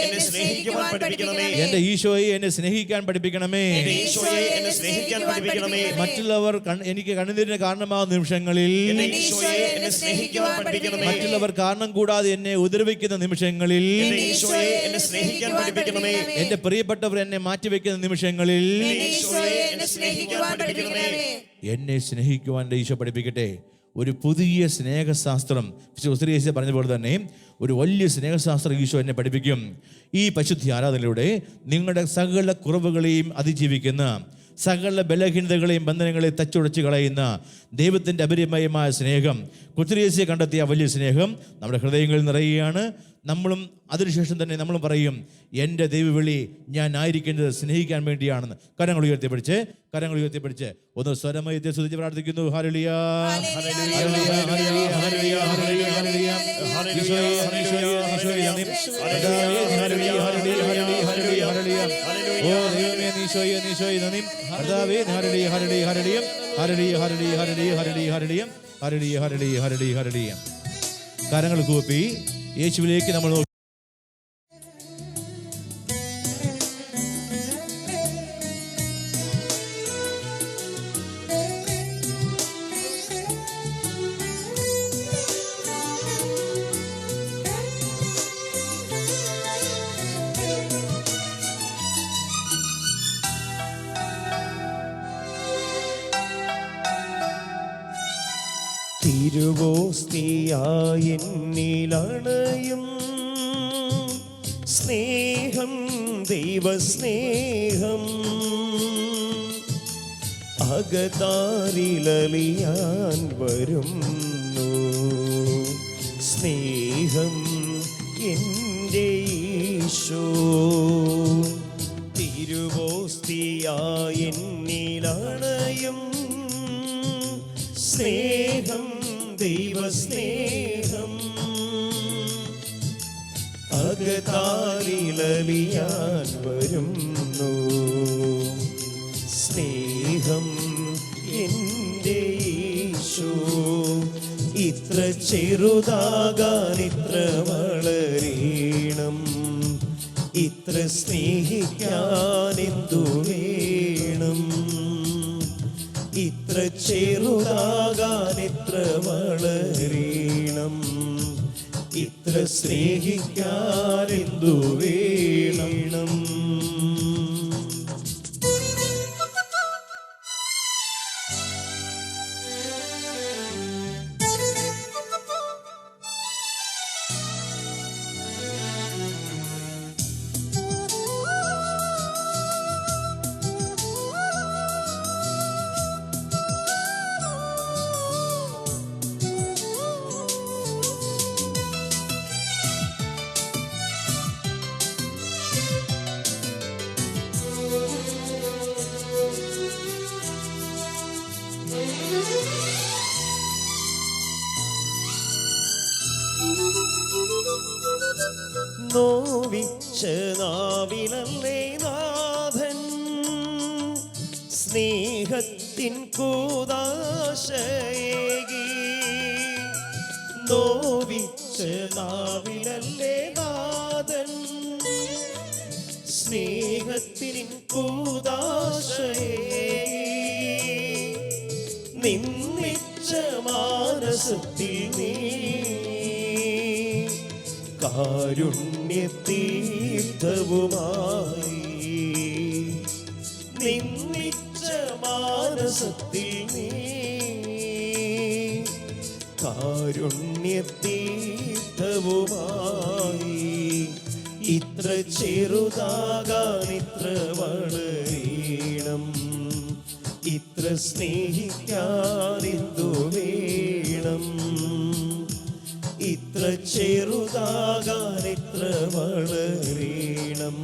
എന്നെ സ്നേഹിക്കുവാൻ പഠിപ്പിക്കണമേ. എന്റെ ഈശോയെ, എന്നെ സ്നേഹിക്കാൻ പഠിപ്പിക്കണമേ. മറ്റുള്ളവർ എനിക്ക് കണ്ണുനീരിന് കാരണമാകുന്ന നിമിഷങ്ങളിൽ, മറ്റുള്ളവർ കാരണം കൂടാതെ എന്നെ ഉപദ്രവിക്കുന്ന നിമിഷങ്ങളിൽ, എന്റെ പ്രിയപ്പെട്ടവർ എന്നെ മാറ്റിവെക്കുന്ന നിമിഷങ്ങളിൽ, എന്നെ സ്നേഹിക്കുവാൻ ഈശോ പഠിപ്പിക്കട്ടെ. ഒരു പുതിയ സ്നേഹശാസ്ത്രം യേശു പറഞ്ഞ പോലെ തന്നെ ഒരു വലിയ സ്നേഹശാസ്ത്രം ഈശോ എന്നെ പഠിപ്പിക്കും. ഈ പരിശുദ്ധ ആരാധനയിലൂടെ നിങ്ങളുടെ സകല കുറവുകളെയും അതിജീവിക്കുന്ന, സകല ബലഹീനതകളെയും ബന്ധനങ്ങളെയും തച്ചുടച്ച് കളയുന്ന ദൈവത്തിൻ്റെ അപരിമയമായ സ്നേഹം, കുത്തിരേസ്യ കണ്ടെത്തിയ വലിയ സ്നേഹം നമ്മുടെ ഹൃദയങ്ങളിൽ നിറയുകയാണ്. നമ്മളും അതിനുശേഷം തന്നെ നമ്മളും പറയും, എൻ്റെ ദൈവവിളി ഞാൻ ആയിരിക്കേണ്ടത് സ്നേഹിക്കാൻ വേണ്ടിയാണെന്ന്. കരങ്ങൾ ഉയർത്തിപ്പിടിച്ച് ഒന്ന് സ്വരമയത്തെ സ്തുതിച്ച് പ്രാർത്ഥിക്കുന്നു. Hallelujah, hallelujah, hallelujah, hallelujah, hallelujah, hallelujah. ഈശോയെ, ഈശോയെ, ഈശോയെ നന്ദി. കർത്താവേ, hallelujah, hallelujah, hallelujah, hallelujah, hallelujah. ഓ ദൈവമേ, ഈശോയെ, ഈശോയെ നന്ദി. കർത്താവേ, hallelujah, hallelujah, hallelujah, hallelujah, hallelujah, hallelujah, hallelujah, hallelujah, hallelujah, hallelujah, hallelujah. കരങ്ങൾ കൂപ്പി യേശുവിലേക്ക് നമ്മൾ നോക്കി. തിരുവോസ്തിയായെന്നിലണയും സ്നേഹം, ദൈവസ്നേഹം അകതാരിലലിയാൻ വരുന്നു. സ്നേഹം എൻ്റെ ഈശോ, തിരുവോസ്തിയായെന്നിലണയും സ്നേഹം, ദൈവസ്നേഹം അകതാരിലലിയാൻ വരുന്നു. സ്നേഹം എൻ്റെ ഈശോ, ഇത്ര ചെറുതാകാൻ ഇത്ര വളരണം, ഇത്ര സ്നേഹിക്കാൻ എന്തു വേണം. ഇത്ര ചെറുതാകാൻ ഇത്ര വളരണം, ഇത്ര സ്നേഹിക്കാൻ എന്തു വേണം. നോവിച്ച നാവിലല്ലേ നാഥൻ സ്നേഹത്തിൻ കൂദാശയേകി. നോവിച്ച നാവിലല്ലേ നാഥൻ സ്നേഹത്തിൻ കൂദാശയേകി. നിന്നിച്ച മാനസത്തിൽ നീ കാരുണ്യതീർത്ഥവുമായി, നിന്നിച്ച മാനസത്തിൽ നീ കാരുണ്യതീർത്ഥവുമായി. ഇത്ര ചെറുതാകാൻ ഇത്ര വളരണം, ഇത്ര സ്നേഹിക്കാൻ എന്തു വേണം. ഇത്ര ചെറുതാകാൻ ഇത്ര വളരണം,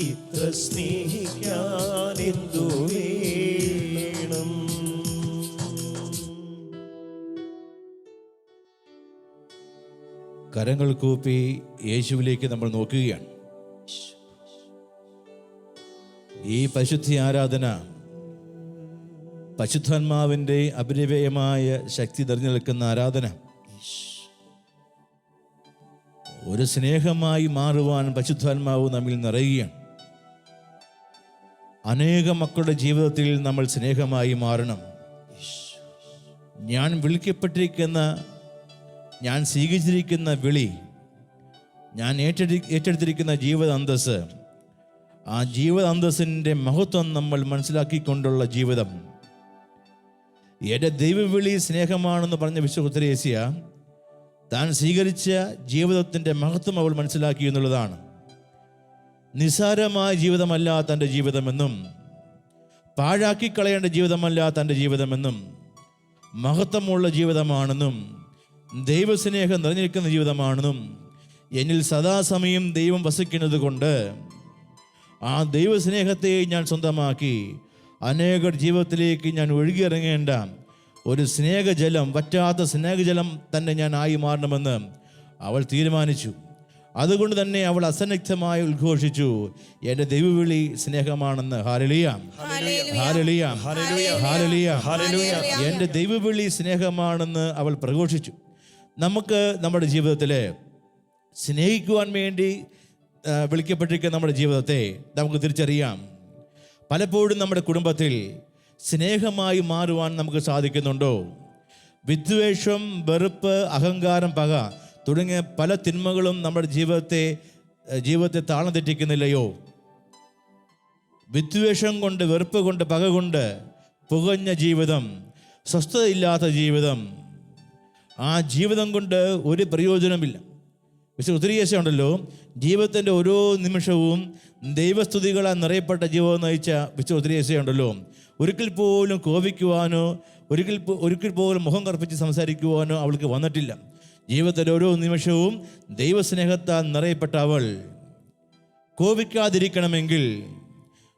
ഇത്ര സ്നേഹിക്കാൻ എന്തു വേണം. കരങ്ങൾ കൂപ്പി യേശുവിലേക്ക് നമ്മൾ നോക്കുകയാണ്. ഈ പരിശുദ്ധ ആരാധന പരിശുദ്ധാത്മാവിൻ്റെ അപരിമേയമായ ശക്തി നിറഞ്ഞു നിൽക്കുന്ന ആരാധന. ഒരു സ്നേഹമായി മാറുവാൻ പരിശുദ്ധാത്മാവ് നമ്മിൽ നിറയുകയാണ്. അനേകം മക്കളുടെ ജീവിതത്തിൽ നമ്മൾ സ്നേഹമായി മാറണം. ഞാൻ വിളിക്കപ്പെട്ടിരിക്കുന്ന, ഞാൻ സ്വീകരിച്ചിരിക്കുന്ന വിളി, ഞാൻ ഏറ്റെടുത്തിരിക്കുന്ന ജീവിത അന്തസ്സ്, ആ ജീവിത അന്തസ്സിൻ്റെ മഹത്വം നമ്മൾ മനസ്സിലാക്കിക്കൊണ്ടുള്ള ജീവിതം. എൻ്റെ ദൈവവിളി സ്നേഹമാണെന്ന് പറഞ്ഞ വിശുദ്ധ ഉത്തരേസ്യ താൻ സ്വീകരിച്ച ജീവിതത്തിൻ്റെ മഹത്വം അവൾ മനസ്സിലാക്കി എന്നുള്ളതാണ്. നിസ്സാരമായ ജീവിതമല്ല തൻ്റെ ജീവിതമെന്നും പാഴാക്കി കളയേണ്ട ജീവിതമല്ല തൻ്റെ ജീവിതമെന്നും മഹത്വമുള്ള ജീവിതമാണെന്നും ദൈവസ്നേഹം നിറഞ്ഞിരിക്കുന്ന ജീവിതമാണെന്നും എന്നിൽ സദാസമയം ദൈവം വസിക്കുന്നത് കൊണ്ട് ആ ദൈവസ്നേഹത്തെ ഞാൻ സ്വന്തമാക്കി അനേകർ ജീവിതത്തിലേക്ക് ഞാൻ ഒഴുകിയിറങ്ങേണ്ട ഒരു സ്നേഹജലം, വറ്റാത്ത സ്നേഹജലം തന്നെ ഞാൻ ആയി മാറണമെന്ന് അവൾ തീരുമാനിച്ചു. അതുകൊണ്ട് തന്നെ അവൾ അസന്നിഗ്ധമായി ഉദ്ഘോഷിച്ചു, എൻ്റെ ദൈവവിളി സ്നേഹമാണെന്ന്. Hallelujah, hallelujah, hallelujah. എൻ്റെ ദൈവവിളി സ്നേഹമാണെന്ന് അവൾ പ്രഘോഷിച്ചു. നമുക്ക് നമ്മുടെ ജീവിതത്തിൽ സ്നേഹിക്കുവാൻ വേണ്ടി വിളിക്കപ്പെട്ടിരിക്കുന്ന നമ്മുടെ ജീവിതത്തെ നമുക്ക് തിരിച്ചറിയാം. പലപ്പോഴും നമ്മുടെ കുടുംബത്തിൽ സ്നേഹമായി മാറുവാൻ നമുക്ക് സാധിക്കുന്നുണ്ടോ? വിദ്വേഷം, വെറുപ്പ്, അഹങ്കാരം, പക തുടങ്ങിയ പല തിന്മകളും നമ്മുടെ ജീവിതത്തെ താളം തെറ്റിക്കുന്നില്ലയോ? വിദ്വേഷം കൊണ്ട്, വെറുപ്പ് കൊണ്ട്, പക കൊണ്ട് പുകഞ്ഞ ജീവിതം, സ്വസ്ഥതയില്ലാത്ത ജീവിതം, ആ ജീവിതം കൊണ്ട് ഒരു പ്രയോജനമില്ല. പക്ഷേ ഒത്തിരി കേസുണ്ടല്ലോ, ജീവിതത്തിൻ്റെ ഓരോ നിമിഷവും ദൈവസ്തുതികളാൽ നിറയപ്പെട്ട ജീവിതം നയിച്ച ഒത്തിരി കേസുണ്ടല്ലോ. ഒരിക്കൽ പോലും കോപിക്കുവാനോ ഒരിക്കൽ പോലും മുഖം കറുപ്പിച്ച് സംസാരിക്കുവാനോ അവൾക്ക് വന്നിട്ടില്ല. ജീവിതത്തിൻ്റെ ഓരോ നിമിഷവും ദൈവസ്നേഹത്താൽ നിറയപ്പെട്ട അവൾ കോപിക്കാതിരിക്കണമെങ്കിൽ,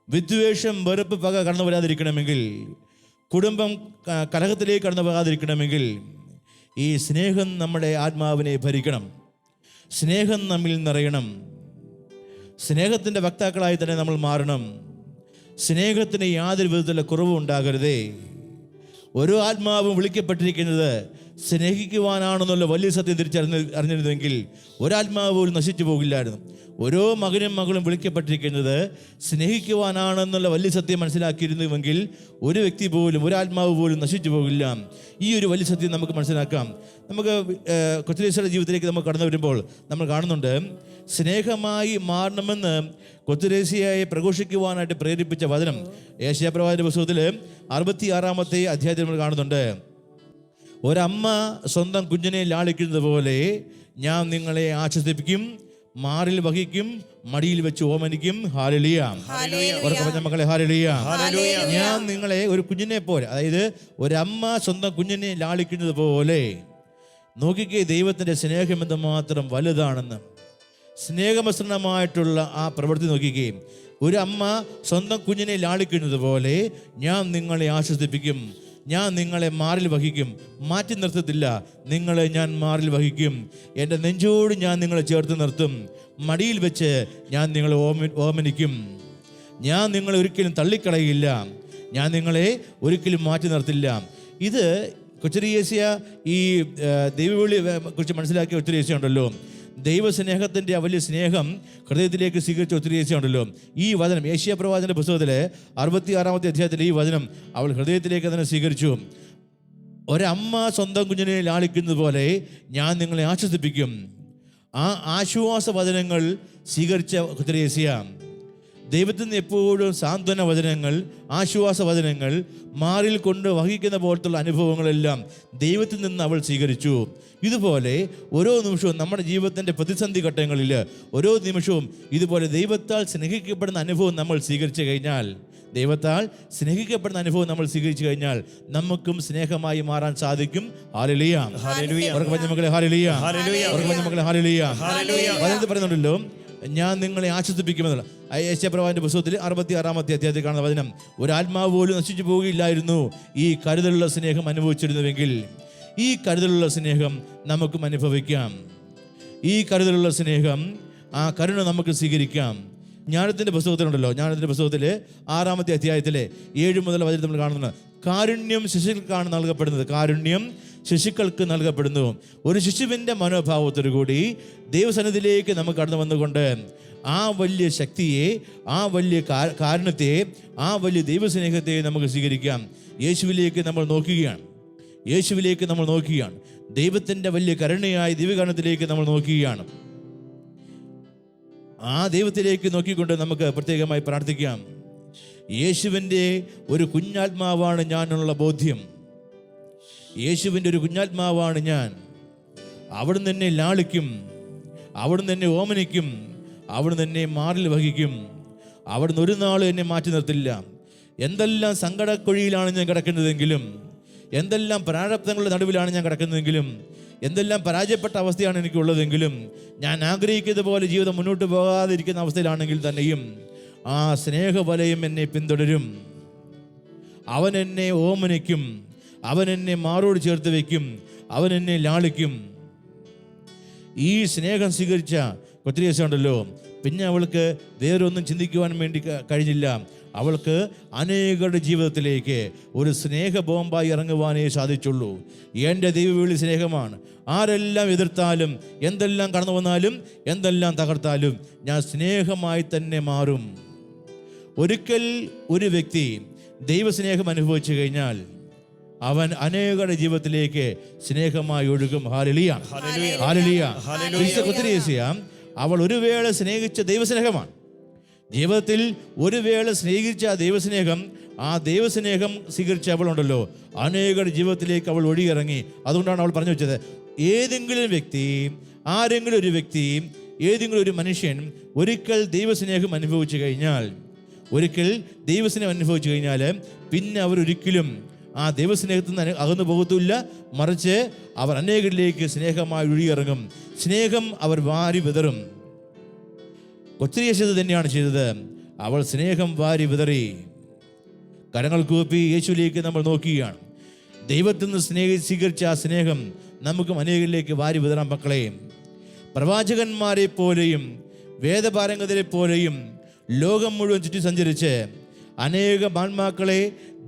വിദ്വേഷം, വെറുപ്പ്, പക കടന്നു വരാതിരിക്കണമെങ്കിൽ, കുടുംബം കലഹത്തിലേക്ക് കടന്നു പോകാതിരിക്കണമെങ്കിൽ ഈ സ്നേഹം നമ്മുടെ ആത്മാവിനെ ഭരിക്കണം. സ്നേഹം നമ്മിൽ നിറയണം. സ്നേഹത്തിൻ്റെ വക്താക്കളായി തന്നെ നമ്മൾ മാറണം. സ്നേഹത്തിന് യാതൊരു വിധത്തിലുള്ള കുറവും ഉണ്ടാകരുതേ. ഓരോ ആത്മാവും വിളിക്കപ്പെട്ടിരിക്കുന്നത് സ്നേഹിക്കുവാനാണെന്നുള്ള വലിയ സത്യം അറിഞ്ഞിരുന്നെങ്കിൽ ഒരാത്മാവ് പോലും നശിച്ചു പോകില്ലായിരുന്നു. ഓരോ മകനും മകളും വിളിക്കപ്പെട്ടിരിക്കുന്നത് സ്നേഹിക്കുവാനാണെന്നുള്ള വലിയ സത്യം മനസ്സിലാക്കിയിരുന്നുവെങ്കിൽ ഒരു വ്യക്തി പോലും, ഒരാത്മാവ് പോലും നശിച്ചു പോകില്ല. ഈ ഒരു വലിയ സത്യം നമുക്ക് മനസ്സിലാക്കാം. നമുക്ക് കൊച്ചുദേശയുടെ ജീവിതത്തിലേക്ക് നമ്മൾ കടന്നു വരുമ്പോൾ നമ്മൾ കാണുന്നുണ്ട്, സ്നേഹമായി മാറണമെന്ന് കൊച്ചുദേശിയായി പ്രഘോഷിക്കുവാനായിട്ട് പ്രേരിപ്പിച്ച വചനം യേശയ്യാപ്രവാചകന്റെ പുസ്തകത്തിൽ 66-ാമത്തെ അധ്യായത്തിൽ നമ്മൾ കാണുന്നുണ്ട്. ഒരമ്മ സ്വന്തം കുഞ്ഞിനെ ലാളിക്കുന്നത് പോലെ ഞാൻ നിങ്ങളെ ആശ്വസിപ്പിക്കും, മാറിൽ വഹിക്കും, മടിയിൽ വെച്ച് ഓമനിക്കും. ഹല്ലേലൂയ. പറഞ്ഞ മക്കളെ ഹല്ലേലൂയ. ഞാൻ നിങ്ങളെ ഒരു കുഞ്ഞിനെ പോലെ, അതായത് ഒരമ്മ സ്വന്തം കുഞ്ഞിനെ ലാളിക്കുന്നത് പോലെ. നോക്കിക്കേ ദൈവത്തിൻ്റെ സ്നേഹം എന്തുമാത്രം വലുതാണെന്ന്. സ്നേഹമിശ്രണമായിട്ടുള്ള ആ പ്രവൃത്തി നോക്കിക്കേ. ഒരു അമ്മ സ്വന്തം കുഞ്ഞിനെ ലാളിക്കുന്നത് പോലെ ഞാൻ നിങ്ങളെ ആശ്വസിപ്പിക്കും, ഞാൻ നിങ്ങളെ മാറിൽ വഹിക്കും. മാറ്റി നിർത്തത്തില്ല, നിങ്ങളെ ഞാൻ മാറിൽ വഹിക്കും. എൻ്റെ നെഞ്ചോട് ഞാൻ നിങ്ങളെ ചേർത്ത് നിർത്തും, മടിയിൽ വെച്ച് ഞാൻ നിങ്ങളെ ഓമനിക്കും. ഞാൻ നിങ്ങളെ ഒരിക്കലും തള്ളിക്കളയില്ല, ഞാൻ നിങ്ങളെ ഒരിക്കലും മാറ്റി നിർത്തില്ല. ഇത് കൊച്ചുരേസ്യ ഈ ദൈവവിളി കുറിച്ച് മനസ്സിലാക്കിയ ഒത്തിരി ഉണ്ടല്ലോ. ദൈവസ്നേഹത്തിൻ്റെ വലിയ സ്നേഹം ഹൃദയത്തിലേക്ക് സ്വീകരിച്ച ഒത്തിരി ഉണ്ടല്ലോ. ഈ വചനം യേശയ്യാപ്രവാചകന്റെ പുസ്തകത്തിൽ 66-ാമത്തെ അധ്യായത്തിൽ ഈ വചനം അവൾ ഹൃദയത്തിലേക്ക് തന്നെ സ്വീകരിച്ചു. ഒരമ്മ സ്വന്തം കുഞ്ഞിനെ ലാളിക്കുന്നത് പോലെ ഞാൻ നിങ്ങളെ ആശ്വസിപ്പിക്കും. ആ ആശ്വാസ വചനങ്ങൾ സ്വീകരിച്ച കൊച്ചുരേസ്യ ദൈവത്തിൽ നിന്ന് എപ്പോഴും സാന്ത്വന വചനങ്ങൾ, ആശ്വാസ വചനങ്ങൾ, മാറിൽ കൊണ്ട് വഹിക്കുന്ന പോലത്തുള്ള അനുഭവങ്ങളെല്ലാം ദൈവത്തിൽ നിന്ന് അവൾ സ്വീകരിച്ചു. ഇതുപോലെ ഓരോ നിമിഷവും നമ്മുടെ ജീവിതത്തിൻ്റെ പ്രതിസന്ധി ഘട്ടങ്ങളിൽ ഓരോ നിമിഷവും ഇതുപോലെ ദൈവത്താൽ സ്നേഹിക്കപ്പെടുന്ന അനുഭവം നമ്മൾ സ്വീകരിച്ചു കഴിഞ്ഞാൽ, ദൈവത്താൽ സ്നേഹിക്കപ്പെടുന്ന അനുഭവം നമ്മൾ സ്വീകരിച്ചു കഴിഞ്ഞാൽ നമുക്കും സ്നേഹമായി മാറാൻ സാധിക്കും. ഹല്ലേലൂയ. മക്കളെ ഹല്ലേലൂയ. മക്കളെ ഹല്ലേലൂയ. വചനത്തിൽ പറയുന്നുണ്ടല്ലോ, ഞാൻ നിങ്ങളെ ആശ്വസിപ്പിക്കുമെന്നുള്ള. യേശയ്യാപ്രവാചകന്റെ പുസ്തകത്തിൽ 66-ാമത്തെ അധ്യായത്തിൽ കാണുന്ന വചനം, ഒരാത്മാവ് പോലും നശിച്ചു പോവുകയില്ലായിരുന്നു ഈ കരുതലുള്ള സ്നേഹം അനുഭവിച്ചിരുന്നുവെങ്കിൽ. ഈ കരുതലുള്ള സ്നേഹം നമുക്കും അനുഭവിക്കാം. ഈ കരുതലുള്ള സ്നേഹം, ആ കരുണ നമുക്ക് സ്വീകരിക്കാം. ജ്ഞാനത്തിൻ്റെ പുസ്തകത്തിലുണ്ടല്ലോ, ജ്ഞാനത്തിൻ്റെ പുസ്തകത്തിൽ 6-ാമത്തെ അധ്യായത്തിലെ 7 മുതൽ വചനം നമ്മൾ കാണുന്നത്, കാരുണ്യം ശിശുക്കൾക്കാണ് നൽകപ്പെടുന്നത്. കാരുണ്യം ശിശുക്കൾക്ക് നൽകപ്പെടുന്നു. ഒരു ശിശുവിൻ്റെ മനോഭാവത്തോടു കൂടി ദൈവസന്നിധിയിലേക്ക് നമുക്ക് കടന്നു വന്നുകൊണ്ട് ആ വലിയ ശക്തിയെ, ആ വലിയ കാരുണ്യത്തെ, ആ വലിയ ദൈവസ്നേഹത്തെ നമുക്ക് സ്വീകരിക്കാം. യേശുവിലേക്ക് നമ്മൾ നോക്കുകയാണ്. യേശുവിലേക്ക് നമ്മൾ നോക്കുകയാണ്. ദൈവത്തിൻ്റെ വലിയ കരുണയായ ദിവ്യകാരുണ്യത്തിലേക്ക് നമ്മൾ നോക്കുകയാണ്. ആ ദൈവത്തിലേക്ക് നോക്കിക്കൊണ്ട് നമുക്ക് പ്രത്യേകമായി പ്രാർത്ഥിക്കാം. യേശുവിൻ്റെ ഒരു കുഞ്ഞാത്മാവാണ് ഞാനുള്ള ബോധ്യം. യേശുവിൻ്റെ ഒരു കുഞ്ഞാത്മാവാണ് ഞാൻ. അവിടുന്ന് എന്നെ ലാളിക്കും, അവിടുന്ന് എന്നെ ഓമനിക്കും, അവിടുന്ന് എന്നെ മാറിൽ വഹിക്കും, അവിടുന്ന് ഒരു നാളും എന്നെ മാറ്റി നിർത്തില്ല. എന്തെല്ലാം സങ്കടക്കുഴിയിലാണ് ഞാൻ കിടക്കുന്നതെങ്കിലും, എന്തെല്ലാം പ്രാരബ്ധങ്ങളുടെ നടുവിലാണ് ഞാൻ കിടക്കുന്നതെങ്കിലും, എന്തെല്ലാം പരാജയപ്പെട്ട അവസ്ഥയാണ് എനിക്കുള്ളതെങ്കിലും, ഞാൻ ആഗ്രഹിക്കുന്നത് പോലെ ജീവിതം മുന്നോട്ട് പോകാതിരിക്കുന്ന അവസ്ഥയിലാണെങ്കിൽ തന്നെയും ആ സ്നേഹവലയം എന്നെ പിന്തുടരും. അവൻ എന്നെ ഓമനിക്കും, അവൻ എന്നെ മാറോട് ചേർത്ത് വയ്ക്കും, അവൻ എന്നെ ലാളിക്കും. ഈ സ്നേഹം സ്വീകരിച്ച കൊത്രിയേസ ഉണ്ടല്ലോ, പിന്നെ അവൾക്ക് വേറൊന്നും ചിന്തിക്കുവാൻ വേണ്ടി കഴിഞ്ഞില്ല. അവൾക്ക് അനേകരുടെ ജീവിതത്തിലേക്ക് ഒരു സ്നേഹ ബോംബായി ഇറങ്ങുവാനേ സാധിച്ചുള്ളൂ. എൻ്റെ ദൈവവിളി സ്നേഹമാണ്. ആരെല്ലാം എതിർത്താലും, എന്തെല്ലാം കടന്നു വന്നാലും, എന്തെല്ലാം തകർത്താലും ഞാൻ സ്നേഹമായി തന്നെ മാറും. ഒരിക്കൽ ഒരു വ്യക്തി ദൈവസ്നേഹം അനുഭവിച്ചു കഴിഞ്ഞാൽ അവൻ അനേകരുടെ ജീവിതത്തിലേക്ക് സ്നേഹമായി ഒഴുകും. Hallelujah, hallelujah. കൊത്രിയേസ അവൾ ഒരു വേള സ്നേഹിച്ച ദൈവസ്നേഹമാണ്. ജീവിതത്തിൽ ഒരു വേള സ്നേഹിച്ച ദൈവസ്നേഹം, ആ ദൈവസ്നേഹം സ്വീകരിച്ച അവളുണ്ടല്ലോ, അനേകരുടെ ജീവിതത്തിലേക്ക് അവൾ ഒഴുകിയിറങ്ങി. അതുകൊണ്ടാണ് അവൾ പറഞ്ഞു വെച്ചത്, ഏതെങ്കിലും വ്യക്തി, ആരെങ്കിലും ഒരു വ്യക്തി, ഏതെങ്കിലും ഒരു മനുഷ്യൻ ഒരിക്കൽ ദൈവസ്നേഹം അനുഭവിച്ചു കഴിഞ്ഞാൽ, പിന്നെ അവരൊരിക്കലും ആ ദൈവസ്നേഹത്തിൽ നിന്ന് അകന്നു പോകത്തുമില്ല. മറിച്ച് അവർ അനേകരിലേക്ക് സ്നേഹമായി ഒഴുകിയിറങ്ങും. സ്നേഹം അവർ വാരി വിതറും. കൊത്രിയേസ തന്നെയാണ് ചെയ്തത്. അവൾ സ്നേഹം വാരി വിതറി. കരങ്ങൾ കൂപ്പി യേശുവിലേക്ക് നമ്മൾ നോക്കുകയാണ്. ദൈവത്തിൽ നിന്ന് സ്വീകരിച്ച ആ സ്നേഹം നമുക്കും അനേകരിലേക്ക് വാരി വിതറാം. മക്കളെ, പ്രവാചകന്മാരെ പോലെയും വേദപാരംഗതരെ പോലെയും ലോകം മുഴുവൻ ചുറ്റി സഞ്ചരിച്ച് അനേക ആത്മാക്കളെ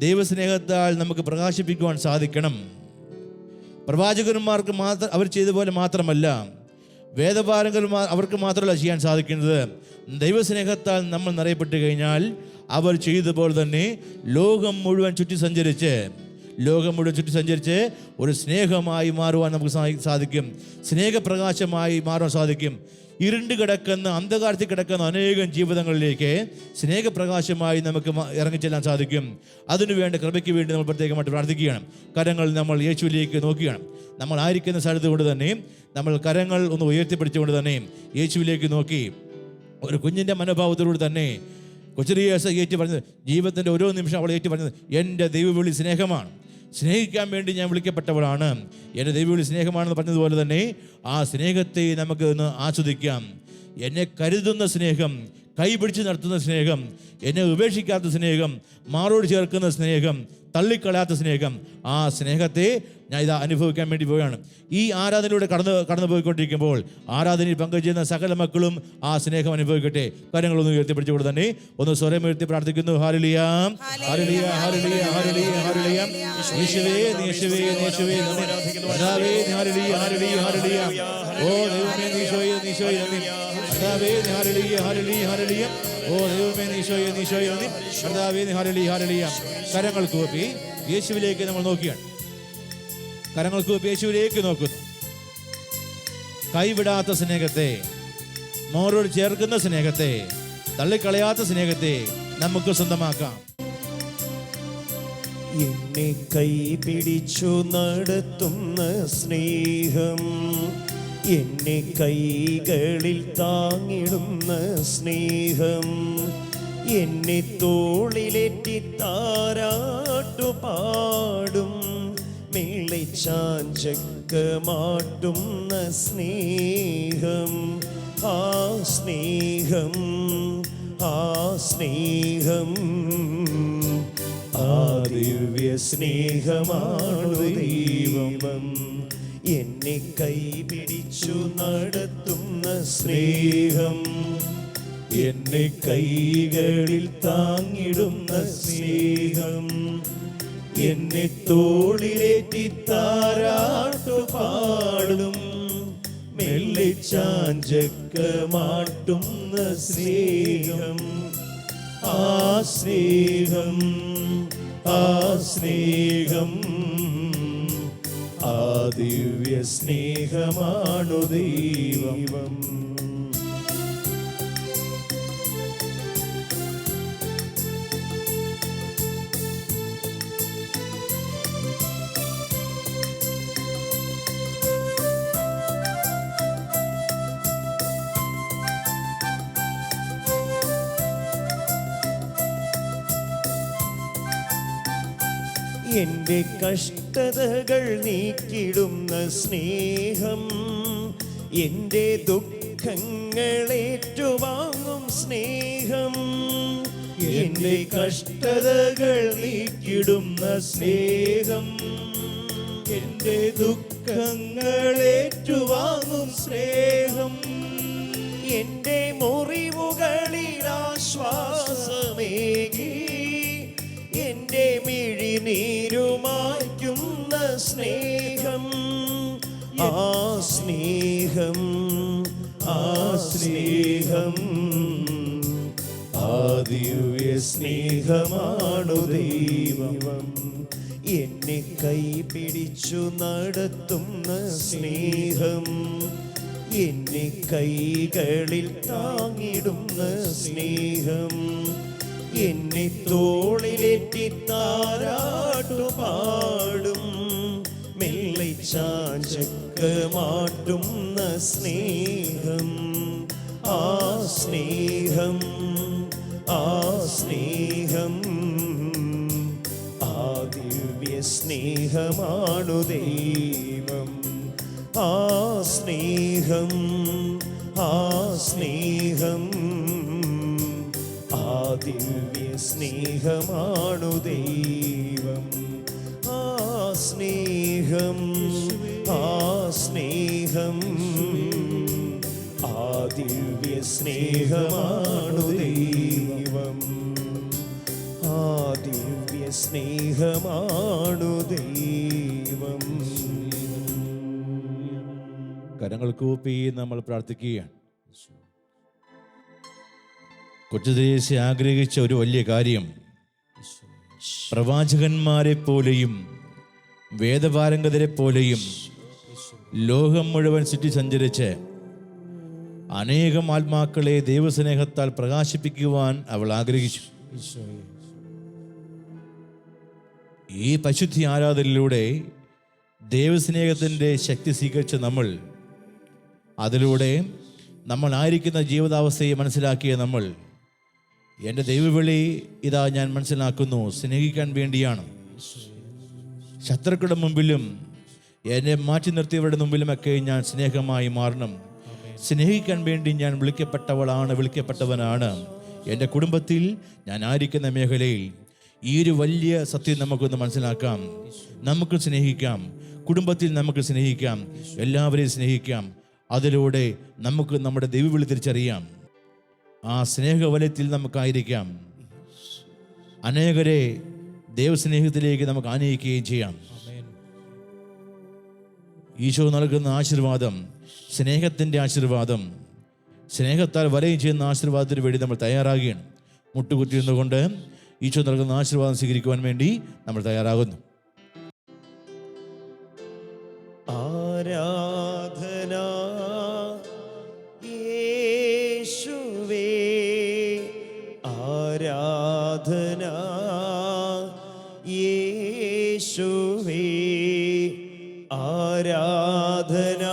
ദൈവസ്നേഹത്താൽ നമുക്ക് പ്രകാശിപ്പിക്കുവാൻ സാധിക്കണം. പ്രവാചകന്മാർക്ക് മാത്രം അവർ ചെയ്ത പോലെ മാത്രമല്ല, വേദപാരംഗന്മാർ അവർക്ക് മാത്രമല്ല ചെയ്യാൻ സാധിക്കുന്നത്. ദൈവസ്നേഹത്താൽ നമ്മൾ നിറയപ്പെട്ട് കഴിഞ്ഞാൽ അവർ ചെയ്തതുപോലെ തന്നെ ലോകം മുഴുവൻ ചുറ്റി സഞ്ചരിച്ച് ഒരു സ്നേഹമായി മാറുവാൻ നമുക്ക് സാധിക്കും. സ്നേഹപ്രകാശമായി മാറാൻ സാധിക്കും. ഇരുണ്ട് കിടക്കുന്ന, അന്ധകാരത്തിൽ കിടക്കുന്ന അനേകം ജീവിതങ്ങളിലേക്ക് സ്നേഹപ്രകാശമായി നമുക്ക് ഇറങ്ങിച്ചെല്ലാൻ സാധിക്കും. അതിനുവേണ്ട കൃപയ്ക്ക് വേണ്ടി നമ്മൾ പ്രത്യേകമായിട്ട് പ്രാർത്ഥിക്കുകയാണ്. കരങ്ങൾ നമ്മൾ യേശുവിലേക്ക് നോക്കുകയാണ്. നമ്മൾ ആയിരിക്കുന്ന സ്ഥലത്ത് കൊണ്ട് തന്നെ നമ്മൾ കരങ്ങൾ ഒന്ന് ഉയർത്തിപ്പിടിച്ചുകൊണ്ട് തന്നെ യേശുവിലേക്ക് നോക്കി ഒരു കുഞ്ഞിൻ്റെ മനോഭാവത്തോടുകൂടി തന്നെ കൊത്രിയേസ ഏറ്റു പറഞ്ഞത്, ജീവിതത്തിൻ്റെ ഓരോ നിമിഷം അവൾ ഏറ്റു പറഞ്ഞത്, എൻ്റെ ദൈവവിളി സ്നേഹമാണ്, സ്നേഹിക്കാൻ വേണ്ടി ഞാൻ വിളിക്കപ്പെട്ടവളാണ്, എൻ്റെ ദൈവവിളി സ്നേഹമാണെന്ന് പറഞ്ഞതുപോലെ തന്നെ ആ സ്നേഹത്തെ നമുക്ക് ഒന്ന് ആസ്വദിക്കാം. എന്നെ കരുതുന്ന സ്നേഹം, കൈപിടിച്ച് നടത്തുന്ന സ്നേഹം, എന്നെ ഉപേക്ഷിക്കാത്ത സ്നേഹം, മാറോട് ചേർക്കുന്ന സ്നേഹം, തള്ളിക്കളയാത്ത സ്നേഹം, ആ സ്നേഹത്തെ ഞാൻ ഇതാ അനുഭവിക്കാൻ വേണ്ടി പോവുകയാണ്. ഈ ആരാധനയിലൂടെ കടന്നു പോയിക്കൊണ്ടിരിക്കുമ്പോൾ ആരാധനയിൽ പങ്കുചേരുന്ന സകല മക്കളും ആ സ്നേഹം അനുഭവിക്കട്ടെ. കാര്യങ്ങളൊന്ന് ഉയർത്തിപ്പിടിച്ചുകൊണ്ട് തന്നെ ഒന്ന് സ്വരം ഉയർത്തി പ്രാർത്ഥിക്കുന്നു. Hallelujah, hallelujah, hallelujah, hallelujah, hallelujah. യേശുവേ, യേശുവേ, യേശുവേ, കർത്താവേ, ഹല്ലേലൂയ, ഹല്ലേലൂയ, ഹല്ലേലൂയ. ഓ ദൈവമേ, ഈശോയേ, ഈശോയേ, കർത്താവേ, ഹല്ലേലൂയ, ഹല്ലേലൂയ, ഹല്ലേലൂയ. ഓ ദൈവമേ, ഈശോയേ, ഈശോയേ, കർത്താവേ, ഹല്ലേലൂയ, ഹല്ലേലൂയ. കരങ്ങൾ കൂപ്പി യേശുവിലേക്ക് നമ്മൾ നോക്കിയാണ്. കരങ്ങൾ കൂപ്പി യേശുവിലേക്ക് നോക്കുന്നു. കൈവിടാത്ത സ്നേഹത്തെ, മോരോട് ചേർക്കുന്ന സ്നേഹത്തെ, തള്ളിക്കളയാത്ത സ്നേഹത്തെ നമുക്ക് സ്വന്തമാക്കാം. എന്നെ കൈ പിടിച്ചു നടത്തുന്ന സ്നേഹം, എന്നെ കൈകളിൽ താങ്ങിടുന്ന സ്നേഹം, എന്നെ തോളിലേറ്റി താരാട്ടു പാടും മേളിച്ചാഞ്ചക്കമാട്ടുന്ന സ്നേഹം, ആ സ്നേഹം, ആ സ്നേഹം, ആ ദിവ്യ സ്നേഹമാണു ദൈവം. എന്നെ കൈ പിടിച്ചു നടത്തുന്ന സ്നേഹം, എന്നെ കൈകളിൽ താങ്ങിടുന്ന സ്നേഹം, എന്നെ തോളിലേറ്റി താരാട്ടു പാടും മെല്ലിച്ചാഞ്ചക്കമാട്ടുന്ന സ്നേഹം, ആ സ്നേഹം, ആ സ്നേഹം, ആ ദിവ്യ സ്നേഹമാണു ദൈവം. എൻ്റെ കഷ്ടതകൾ നീക്കിടുന്ന സ്നേഹം, എൻ്റെ ദുഃഖങ്ങൾ ഏറ്റുവാങ്ങും സ്നേഹം, എൻ്റെ കഷ്ടതകൾ നീക്കിടുന്ന സ്നേഹം, എൻ്റെ ദുഃഖങ്ങൾ ഏറ്റുവാങ്ങും സ്നേഹം, എൻ്റെ മുറിവുകളിൽ ആശ്വാസമേകി എൻ്റെ മിഴിനീരുമായ്ക്കുന്ന സ്നേഹം, ആ സ്നേഹം, ആ സ്നേഹം, ആ ദിവ്യ സ്നേഹമാണു ദൈവം. എന്നെ കൈപിടിച്ചു നടത്തുന്ന സ്നേഹം, എന്നെ കൈകളിൽ താങ്ങിടുന്ന സ്നേഹം, എന്നെ തോളിലേറ്റി താരാട്ടുപാടും മെല്ലെ ചാഞ്ചക്കമാട്ടുന്ന സ്നേഹം, ആ സ്നേഹം, ആ സ്നേഹം, ആ ദിവ്യ സ്നേഹമാണു ദൈവം. ആ സ്നേഹം, ആ സ്നേഹം, ആ ദിവ്യ സ്നേഹമാണു ദൈവം. ആ സ്നേഹം, ആ സ്നേഹം, ആ ദിവ്യ സ്നേഹമാണു ദൈവം. ആ ദിവ്യ സ്നേഹമാണു ദൈവം. കരങ്ങൾ കൂപ്പി നമ്മൾ പ്രാർത്ഥിക്കുകയാണ്. കൊച്ചുദേശി ആഗ്രഹിച്ച ഒരു വലിയ കാര്യം, പ്രവാചകന്മാരെ പോലെയും വേദപാരംഗതരെ പോലെയും ലോകം മുഴുവൻ ചുറ്റി സഞ്ചരിച്ച് അനേകം ആത്മാക്കളെ ദൈവസ്നേഹത്താൽ പ്രകാശിപ്പിക്കുവാൻ അവൾ ആഗ്രഹിച്ചു. ഈ പരിശുദ്ധി ആരാധനയിലൂടെ ദൈവസ്നേഹത്തിൻ്റെ ശക്തി സ്വീകരിച്ച നമ്മൾ, അതിലൂടെ നമ്മൾ ആയിരിക്കുന്ന ജീവിതാവസ്ഥയെ മനസ്സിലാക്കിയ നമ്മൾ, എൻ്റെ ദൈവവിളി ഇതാ ഞാൻ മനസ്സിലാക്കുന്നു, സ്നേഹിക്കാൻ വേണ്ടിയാണ്. ശത്രുക്കളുടെ മുമ്പിലും എന്നെ മാറ്റി നിർത്തിയവരുടെ മുമ്പിലുമൊക്കെ ഞാൻ സ്നേഹമായി മാറണം. സ്നേഹിക്കാൻ വേണ്ടി ഞാൻ വിളിക്കപ്പെട്ടവനാണ്. എൻ്റെ കുടുംബത്തിൽ, ഞാൻ ആയിരിക്കുന്ന മേഖലയിൽ ഈ ഒരു വലിയ സത്യം നമുക്കൊന്ന് മനസ്സിലാക്കാം. നമുക്ക് സ്നേഹിക്കാം, കുടുംബത്തിൽ നമുക്ക് സ്നേഹിക്കാം, എല്ലാവരെയും സ്നേഹിക്കാം. അതിലൂടെ നമുക്ക് നമ്മുടെ ദൈവവിളി തിരിച്ചറിയാം. ആ സ്നേഹവലയത്തിൽ നമുക്കായിരിക്കാം. അനേകരെ ദൈവസ്നേഹത്തിലേക്ക് നമുക്ക് ആനയിക്കുകയും ചെയ്യാം. ഈശോ നൽകുന്ന ആശീർവാദം, സ്നേഹത്തിൻ്റെ ആശീർവാദം, സ്നേഹത്താൽ വലയം ചെയ്യുന്ന ആശീർവാദത്തിന് വേണ്ടി നമ്മൾ തയ്യാറാകുകയാണ്. മുട്ടുകുത്തി നിന്നുകൊണ്ട് ഈശോ നൽകുന്ന ആശീർവാദം സ്വീകരിക്കുവാൻ വേണ്ടി നമ്മൾ തയ്യാറാകുന്നു. ആരാധന യേശുവേ, ആരാധന യേശുവേ, ആരാധന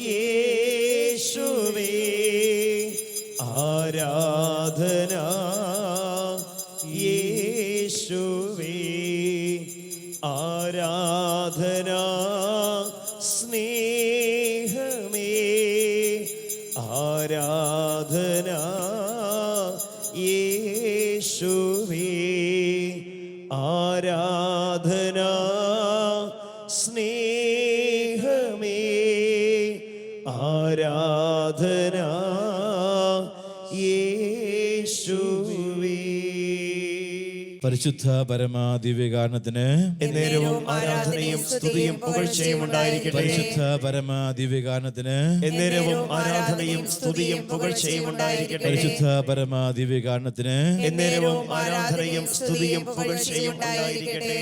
യേശുവേ, ആരാധന യേശുവേ, ആരാധന സ്നേഹമേ, ആരാധന യേശുവേ, ആരാധന സ്നേഹമേ, ആരാധന യേശുവേ. പരിശുദ്ധ പരമാദിവ്യകാരണത്തിന് എന്നേരവും ആരാധനയും സ്തുതിയും പുകഴ്ചയും ഉണ്ടായിരിക്കട്ടെ. പരിശുദ്ധ പരമാദിവ്യകാരണത്തിന് എന്നേരവും ആരാധനയും സ്തുതിയും പുകഴ്ചയും ഉണ്ടായിരിക്കട്ടെ. പരിശുദ്ധ പരമാദിവ്യകാരണത്തിന് എന്നേരവും ആരാധനയും സ്തുതിയും പുകഴ്ചയും ഉണ്ടായിരിക്കട്ടെ.